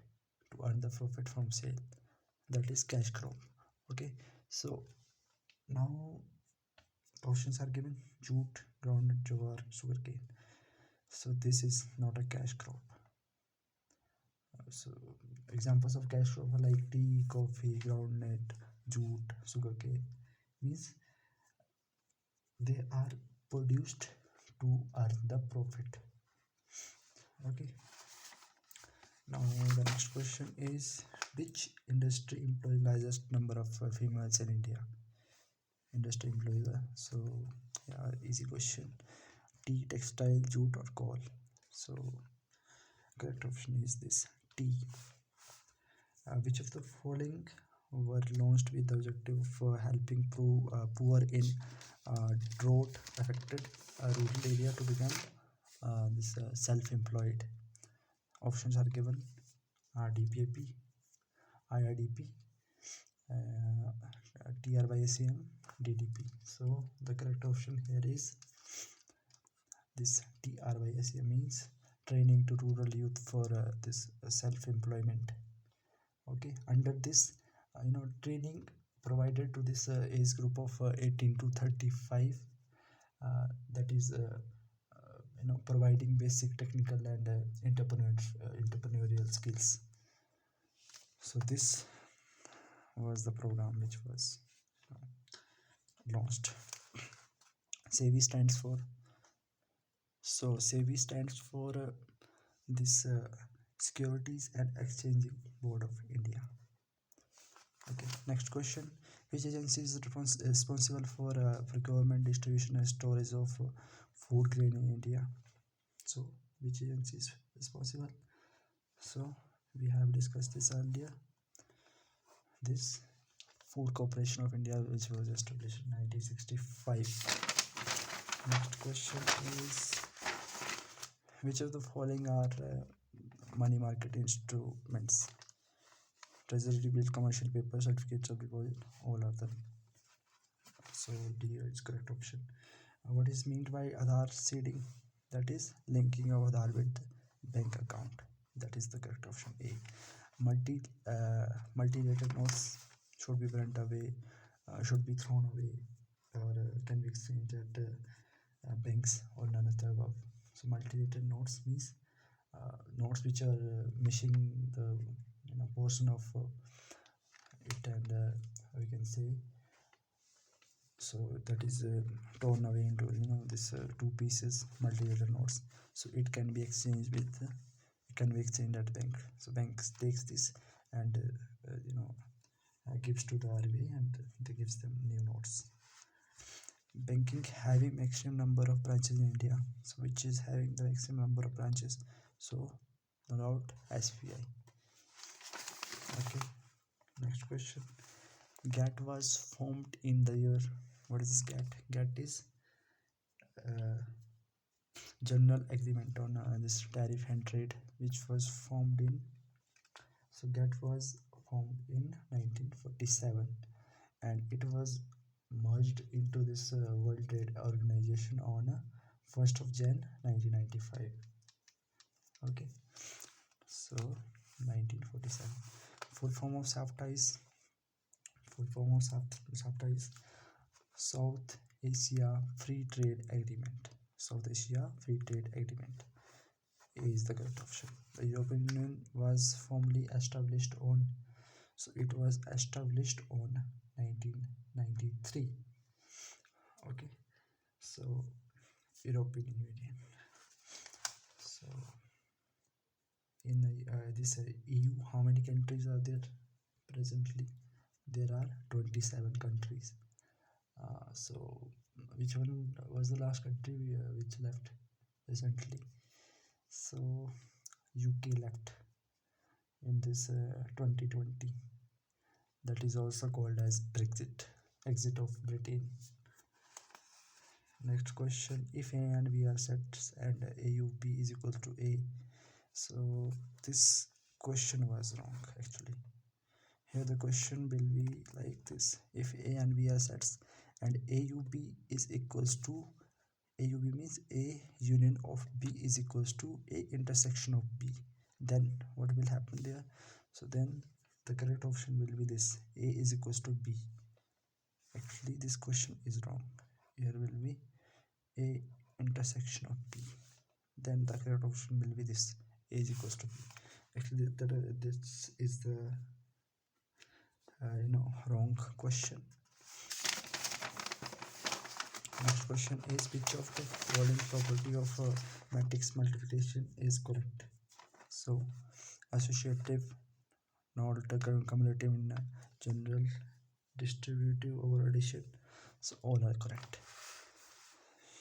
to earn the profit from sale. That is cash crop. Okay, so now options are given: jute, groundnut, jowar, sugarcane. So this is not a cash crop. So examples of cash crop are like tea, coffee, groundnut, jute, sugarcane. Means they are produced to earn the profit. Okay, now the next question is, which industry employs largest number of females in India? Industry employees. So yeah, easy question: tea, textile, jute, or coal. So correct option is this tea. Which of the following were launched with the objective of helping poor in drought affected rural area to become this self-employed? Options are given: DPAP, IRDP, TRYSAM, DDP. So the correct option here is this TRYSAM, means training to rural youth for this self-employment. Okay, under this training provided to this age group of 18 to 35, that is providing basic technical and entrepreneurial skills. So this was the program which was launched. SEBI stands for, SEBI stands for this Securities and Exchange Board of India. Okay, next question: which agency is responsible for procurement, distribution, and storage of food grain in India? So which agency is responsible? So we have discussed this earlier. This Food Corporation of India, which was established in 1965. Next question is, which of the following are money market instruments? Treasury bill, commercial paper, certificates of deposit, all of them. So D is correct option. What is meant by Aadhaar seeding? That is linking of Aadhaar with bank account. That is the correct option A. Multi-lateral notes should be burnt away. should be thrown away or can be exchanged at banks or none of the above. So multi-layered notes means notes which are missing the portion of it, and we can say so that is torn away into this two pieces multi-layered notes. So it can be exchanged with it can be exchanged at bank. So banks takes this and gives to the RBI and they gives them new notes. Banking having maximum number of branches in India, so which is having the maximum number of branches, so no doubt SBI. Okay, next question. GATT was formed in the year, what is this GATT? GATT is General Agreement on this Tariff and Trade, which was formed in, so GATT was formed in 1947 and it was merged into this World Trade Organization on 1st of Jan 1995. Okay, so 1947. Full form of SAFTA is South Asia Free Trade Agreement. South Asia Free Trade Agreement is the correct option. The European Union was formally established on, so it was established on 1993. Okay, so European Union. So in this EU, how many countries are there presently? There are 27 countries. So which one was the last country which left recently? So UK left in this 2020. That is also called as Brexit, exit of Britain. Next question. If A and B are sets and AUB is equal to A, so this question was wrong actually. Here the question will be like this: if A and B are sets and AUB is equals to, AUB means A union of B is equals to A intersection of B, then what will happen there? So then the correct option will be this: A is equals to B. Actually this question is wrong. Here will be A intersection of B, then the correct option will be this: A is equals to B. Actually this is the wrong question. Next question is: which of the following property of matrix multiplication is correct? So associative, not cumulative in general, distributive over addition, so all are correct.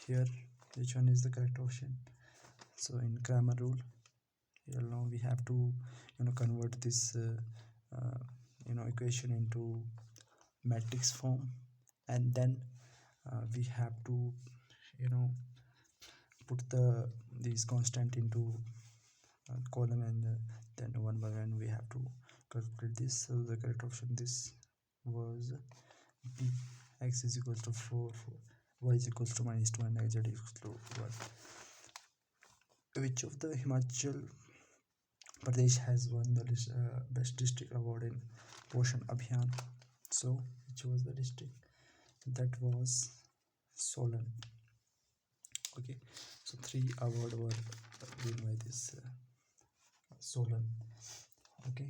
Here which one is the correct option? So in Cramer rule, here now we have to convert this equation into matrix form, and then we have to put these constant into column, and then one by one we have to calculate this. So the correct option this was B. X is equals to 4, y is equals to -2, and z is equals to 1. Which of the Himachal Pradesh has won the best district award in Poshan Abhiyan? So which was the district? That was Solan. Okay, so 3 awards were won by this Solan. Okay,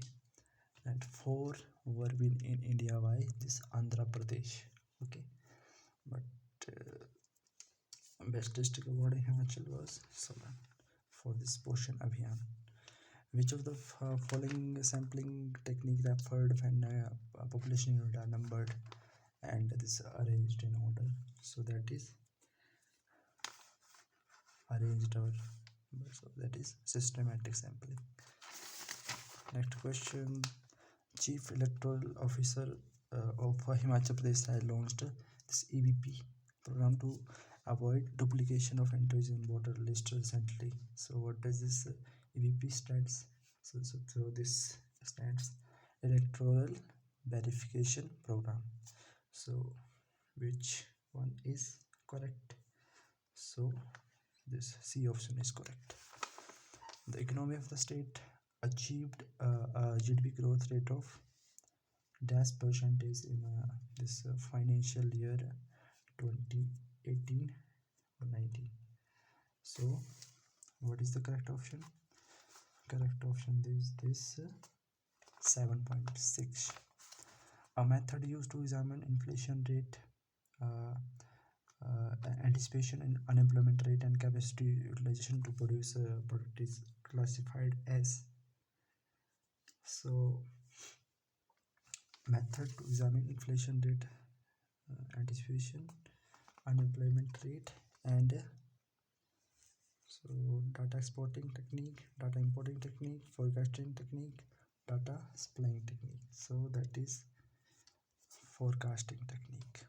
and 4 were won in India by this Andhra Pradesh. Okay, but best district award in Himachal was Solan for this Poshan Abhiyan. Which of the following sampling technique referred when population unit are numbered and this arranged in order? So that is arranged order. So that is systematic sampling. Next question. Chief Electoral Officer of Himachal Pradesh has launched this EBP program to avoid duplication of entries in voter list recently. So what does this EBP stands? So this stands Electoral Verification Program. So which one is correct? So this C option is correct. The economy of the state achieved a GDP growth rate of dash percentage in this financial year 2018 or 19. So what is the correct option? Correct option is this 7.6. A method used to examine inflation rate, uh, anticipation and unemployment rate and capacity utilization to produce a product is classified as. So method to examine inflation rate, anticipation, unemployment rate, and so data exporting technique, data importing technique, forecasting technique, data supplying technique. So that is forecasting technique.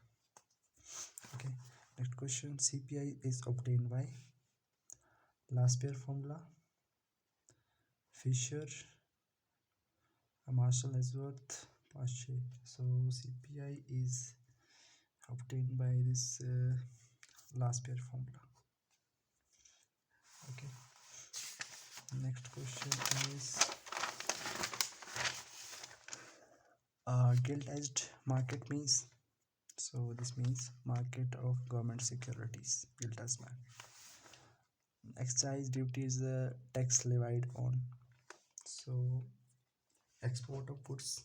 Okay, next question. CPI is obtained by last pair formula, Fisher, Marshall, Ashworth, Pache. So CPI is obtained by this last pair formula. Okay, next question is gilt-edged market means. So this means market of government securities, gilt-edged market. Excise duty is the tax levied on. So export of goods,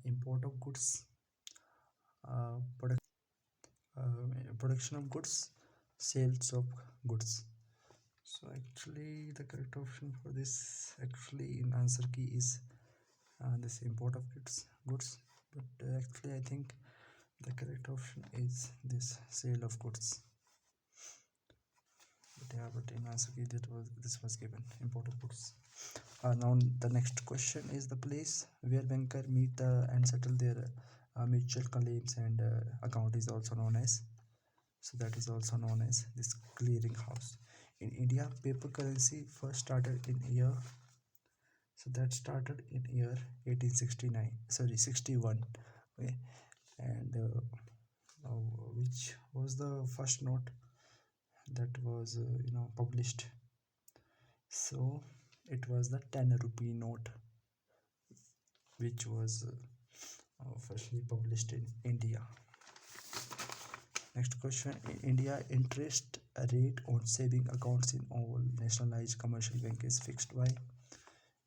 import of goods, production of goods, sales of goods. So actually the correct option for this actually in answer key is this import of goods, but actually I think the correct option is this sale of goods. But yeah, but in answer key this was given import of goods. Now the next question is the place where banker meet and settle their mutual claims and account is also known as. So that is also known as this clearing house. In India, paper currency first started in year. So that started in year 1869. Sorry, 61. Okay, and which was the first note that was published? So it was the 10 rupee note, which was firstly published in India. Next question. In India, interest rate on saving accounts in all nationalized commercial bank is fixed by.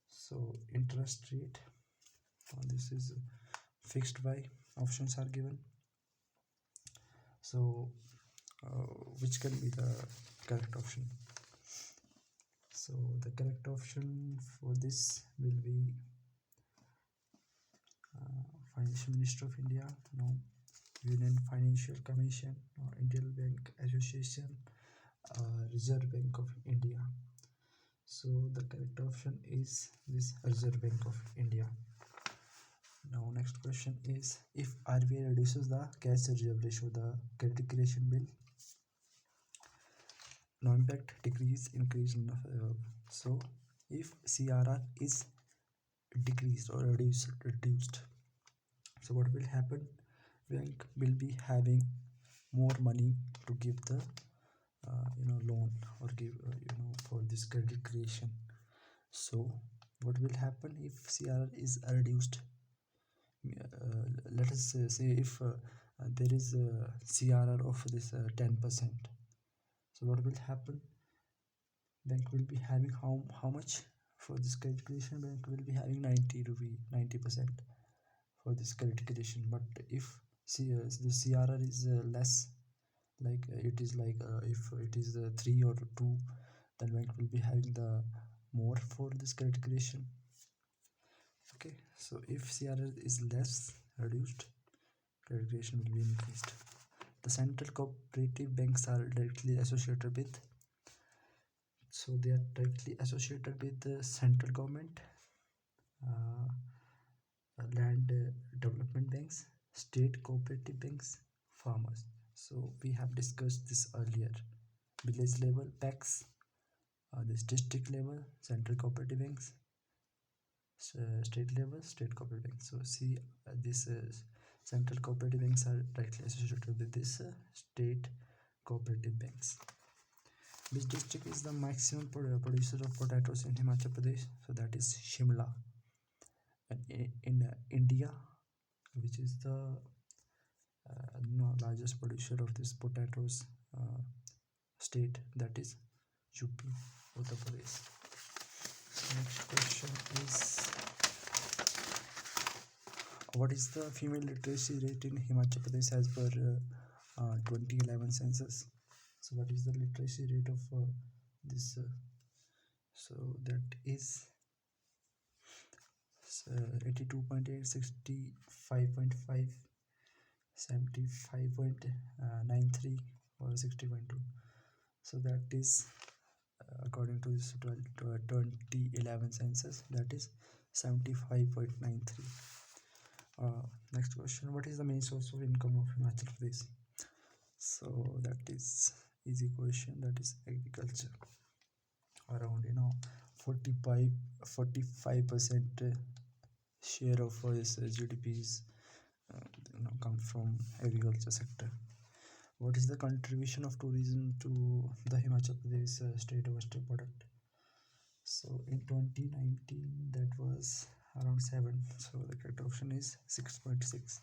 So interest rate, this is fixed by. Options are given. So which can be the correct option? So the correct option for this will be Financial Minister of India, no. Union Financial Commission, no. Indian Bank Association, Reserve Bank of India. So the correct option is this Reserve Bank of India. Now next question is, if RBI reduces the cash reserve ratio, the credit creation will no impact, decrease, increase. So if CRR is decreased or reduced, so what will happen? Bank will be having more money to give the loan or give for this credit creation. So what will happen if CRR is reduced? Let us say if there is a CRR of this 10%. So what will happen? Bank will be having how much for this credit creation? Bank will be having 90% for this credit creation. But if the CRR is less, like it is like if it is 3 or 2, then bank will be having the more for this credit creation. Okay, so if CRR is less reduced, credit creation will be increased. The central cooperative banks are directly associated with, so they are directly associated with the central government, uh, land development banks, state cooperative banks, farmers. So we have discussed this earlier. Village level PACs, this district level central cooperative banks, state level state cooperative banks. So see this central cooperative banks are directly associated with this state cooperative banks. Which district is the maximum producer of potatoes in Himachal Pradesh? So that is Shimla. in India, which is the largest producer of this potatoes uh, state, that is UP, Uttar Pradesh. Next question is, what is the female literacy rate in Himachal Pradesh as per 2011 census? So what is the literacy rate of this? So that is 82.8, 65.5, 75.93, or 60.2. So that is according to this 2011 census, that is 75.93. Next question, what is the main source of income of Himachal Pradesh? So that is easy question, that is agriculture. Around 45% share of this GDP is come from agriculture sector. What is the contribution of tourism to the Himachal Pradesh state domestic product? So in 2019 that was around 7, so the correct option is 6.6.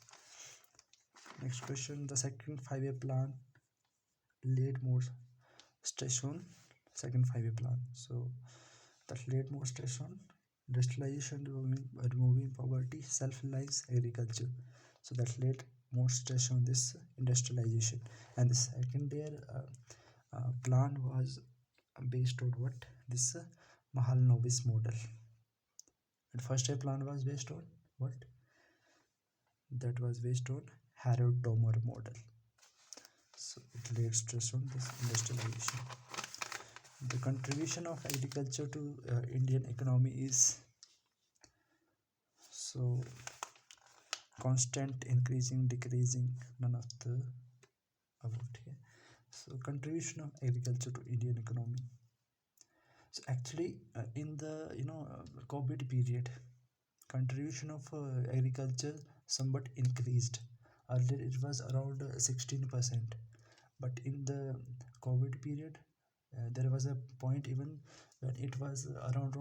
Next question, the second 5-year plan laid more stress on second 5-year plan. So that laid more stress on industrialization, removing poverty, self-reliance, agriculture. So that laid more stress on this industrialization. And the second year plan was based on what? This Mahal Novice model. And first year plan was based on what? That was based on Harold Domer model. So it laid stress on this industrialization. The contribution of agriculture to Indian economy is so constant, increasing, decreasing, none of the above here. So contribution of agriculture to Indian economy. So actually in the COVID period, contribution of agriculture somewhat increased. Earlier it was around 16%, but in the COVID period there was a point even when it was around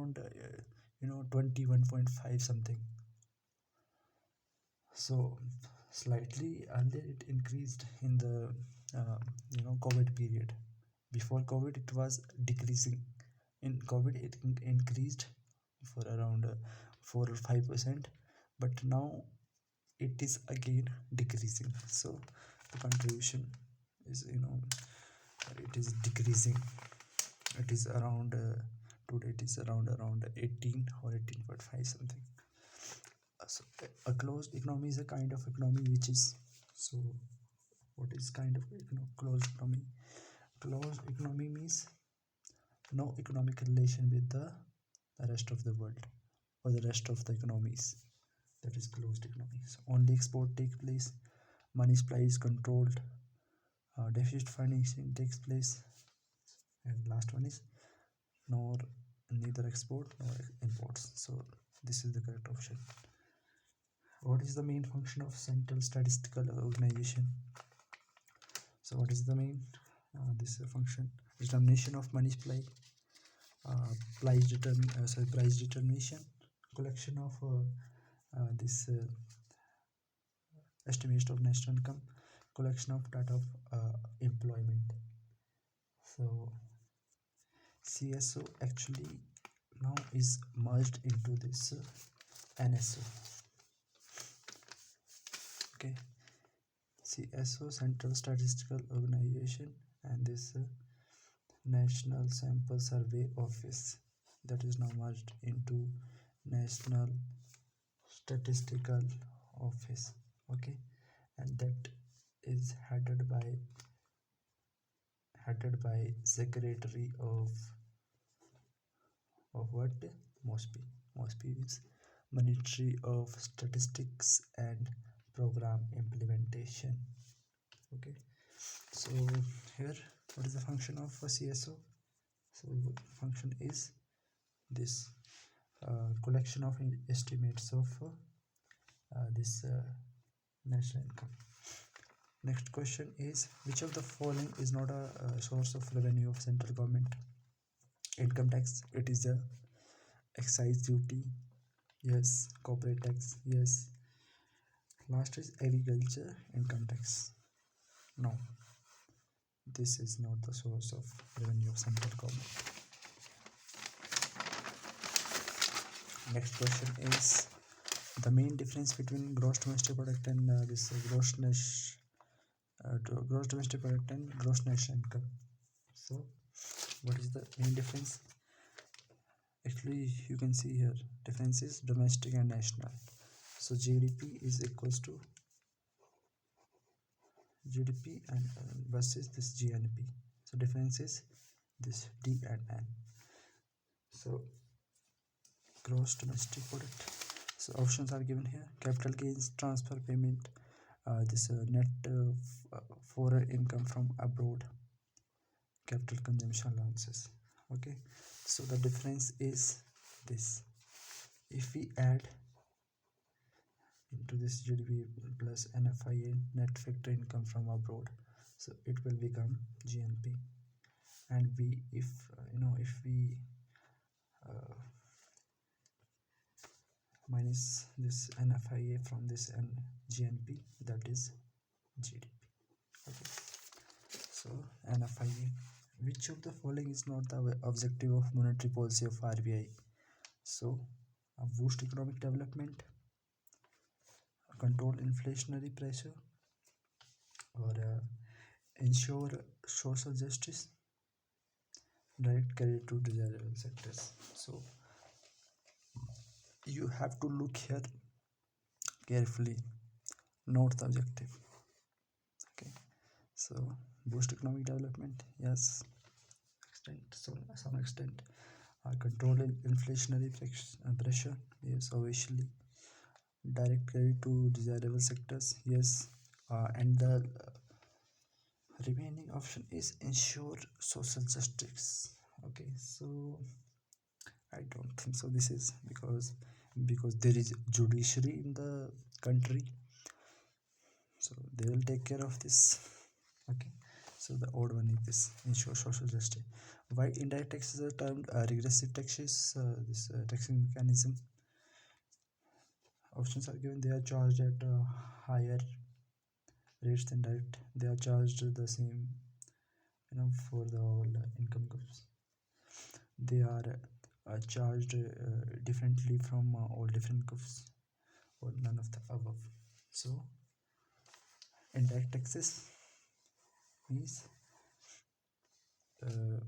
21.5 something. So slightly earlier it increased in the COVID period. Before COVID it was decreasing. In COVID it increased for around 4 or 5%, but now it is again decreasing. So the contribution is it is decreasing. It is around today it is around 18 or 18.5 something. So a closed economy is a kind of economy which is, so what is kind of closed economy? Closed economy means no economic relation with the rest of the world or the rest of the economies. That is closed economy. So only export takes place, money supply is controlled, deficit financing takes place, and last one is neither export nor imports. So this is the correct option. What is the main function of Central Statistical Organization? So what is the main this function? Determination of money supply, price determination, collection of this estimation of national income, collection of data of employment. So CSO actually now is merged into this NSO. Okay, CSO, Central Statistical Organization, and this National Sample Survey Office, that is now merged into National Statistical Office. Okay, and that is headed by Secretary of what? MOSPI. MOSPI means Ministry of Statistics and Program Implementation. Okay, so here what is the function of a CSO? So function is this collection of estimates of this national income. Next question is, which of the following is not a source of revenue of central government? Income tax, it is the excise duty, Yes. Corporate tax, yes. Last is agriculture income tax. No, this is not the source of revenue of central government. Next question is the main difference between gross domestic product and this gross domestic product and gross national income. So what is the main difference? Actually, you can see here difference is domestic and national. So GDP is equals to GDP and versus this GNP. So difference is this D and N. So gross domestic product. So options are given here: capital gains, transfer payment, this net foreign income from abroad, capital consumption allowances. Okay, so the difference is this: if we add into this GDP plus NFIA, net factor income from abroad, so it will become GNP. And we if if we uh, minus this NFIA from this and GNP, that is GDP. Okay, so NFIA, which of the following is not the objective of monetary policy of RBI? So boost economic development, control inflationary pressure, or ensure social justice, direct credit to desirable sectors. So you have to look here carefully, note the objective. Okay, so boost economic development, yes, extent, so some extent. Control inflationary pressure, yes, obviously. Direct credit to desirable sectors, yes. And the remaining option is ensure social justice. Okay, so I don't think so. This is because there is judiciary in the country, so they will take care of this. Okay, so the odd one is this: ensure social justice. Why indirect taxes are termed regressive taxes? This taxing mechanism. Options are given: they are charged at higher rates than direct. They are charged the same, for the all income groups. They are charged differently from all different groups, or none of the above. So indirect taxes means uh,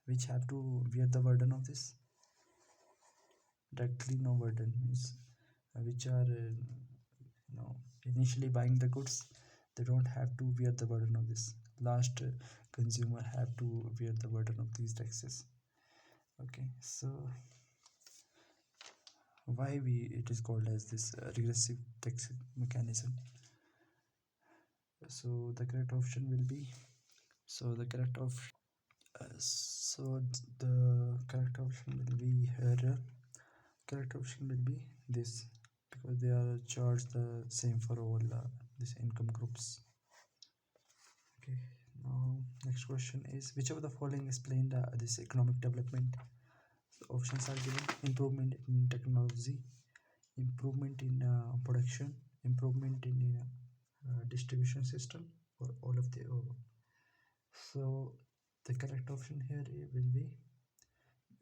which have to bear the burden of this. Directly no burden means which are initially buying the goods, they don't have to bear the burden of this. Last consumer have to bear the burden of these taxes. Okay, so why we it is called as this regressive tax mechanism? So the correct option will be, so the correct of so the correct option will be here. Correct option will be this, because they are charged the same for all these income groups. Okay, now next question is: which of the following explained this economic development? So options are given: improvement in technology, improvement in production, improvement in distribution system, or all of the above. So the correct option here will be,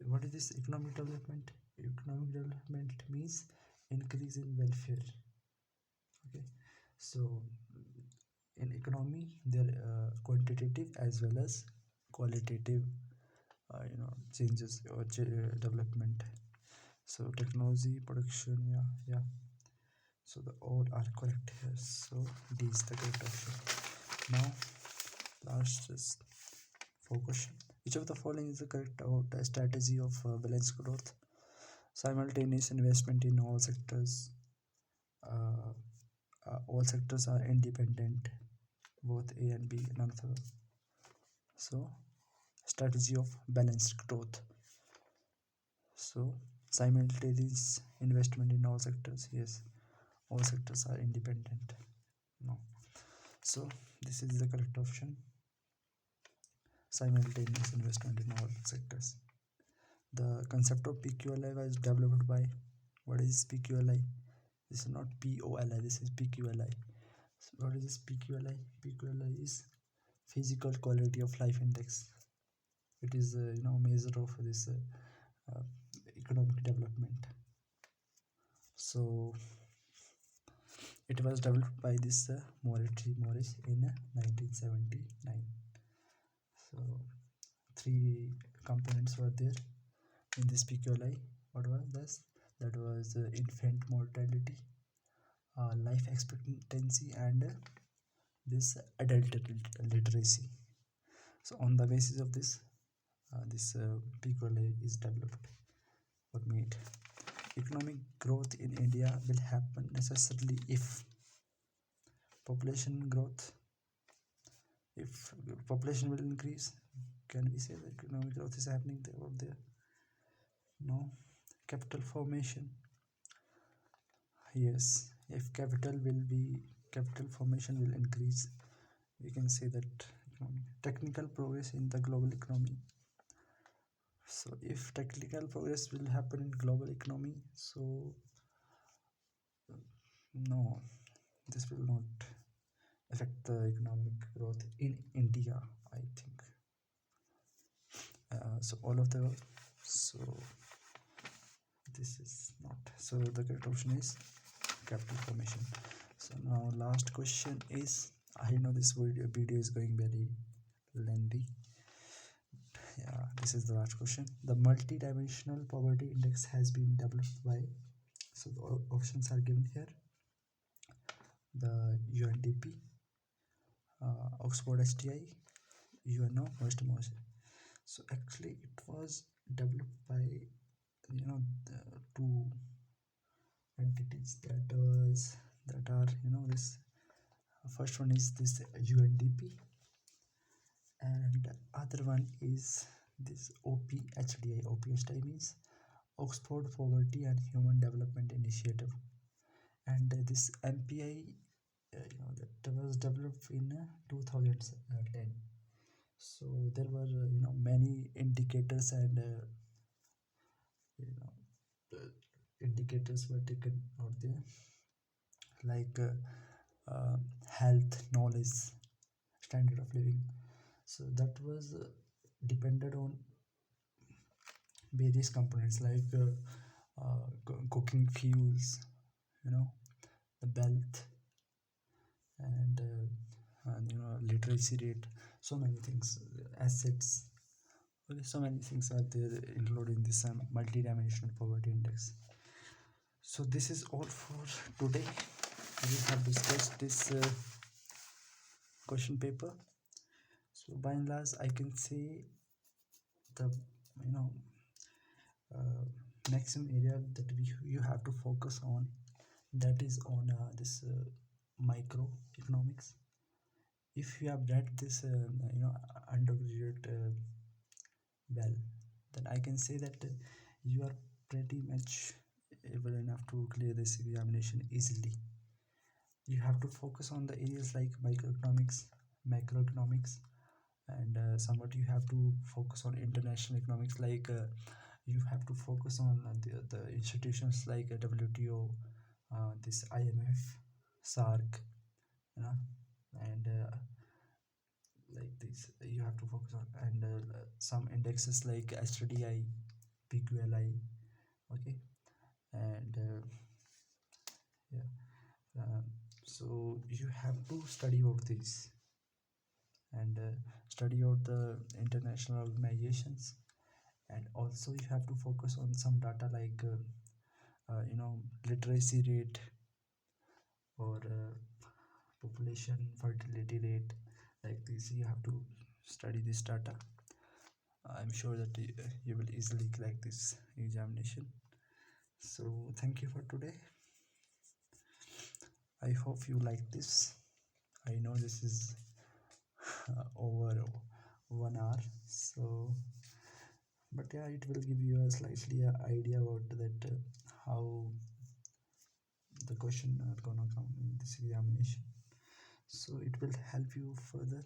what is this economic development? Economic development means increase in welfare. Okay, so in economy there are quantitative as well as qualitative changes or development. So technology, production, yeah. So the all are correct here, so D is the correct option. Now last is four question: which of the following is the correct strategy of balanced growth? Simultaneous investment in all sectors. uh, all sectors are independent, both A and B, none of the. So strategy of balanced growth. So simultaneous investment in all sectors, yes. All sectors are independent, no. So this is the correct option: simultaneous investment in all sectors. The concept of PQLI was developed by What is PQLI? This is not POLI, this is PQLI. So what is this PQLI? PQLI is physical quality of life index. It is measure of this uh, economic development. So it was developed by this Morris in 1979. So three components were there in this PQLI. What was this? That was infant mortality, life expectancy, and this adult literacy. So on the basis of this, this PQLI is developed or made. Economic growth in India will happen necessarily if population growth, if population will increase. Can we say that economic growth is happening there or there? No. Capital formation, yes. If capital formation will increase, we can say that technical progress in the global economy. So if technical progress will happen in global economy, so no, this will not affect the economic growth in India, I think. So all of the, so this is not, so the correct option is capital formation. So now last question is, I know this video is going very lengthy. Yeah, this is the last question. The multi-dimensional poverty index has been developed by, so the options are given here: the UNDP, Oxford STI, UNO, Most. So actually it was developed by the two entities that are this first one is this UNDP, and other one is this OPHDI. OPHDI means Oxford Poverty and Human Development Initiative, and this MPI that was developed in 2010. So there were many indicators, and indicators were taken out there, like health, knowledge, standard of living. So that was depended on various components like cooking fuels, the wealth, and literacy rate. So many things, assets. Okay, so many things are there included in this multi-dimensional poverty index. So this is all for today. We have discussed this question paper. So by and large, I can say the uh, maximum area that you have to focus on, that is on this microeconomics. If you have read this undergraduate well, then I can say that you are pretty much able enough to clear this examination easily. You have to focus on the areas like microeconomics, macroeconomics, and somewhat you have to focus on international economics, like you have to focus on the institutions like WTO, this IMF, SARC, you know, and like this you have to focus on, and some indexes like STDI, PQLI, okay, and yeah, uh, so you have to study out this, and study out the international organizations, and also you have to focus on some data like literacy rate, or population fertility rate. Like this you have to study this data. I'm sure that you will easily crack this examination. So thank you for today. I hope you like this. I know this is over 1 hour, so but yeah, it will give you a slightly idea about that how the question are gonna come in this examination, so it will help you further.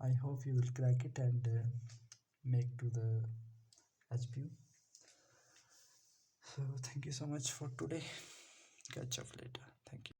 I hope you will crack it and make to the HPU. So thank you so much for today. Catch up later. Thank you.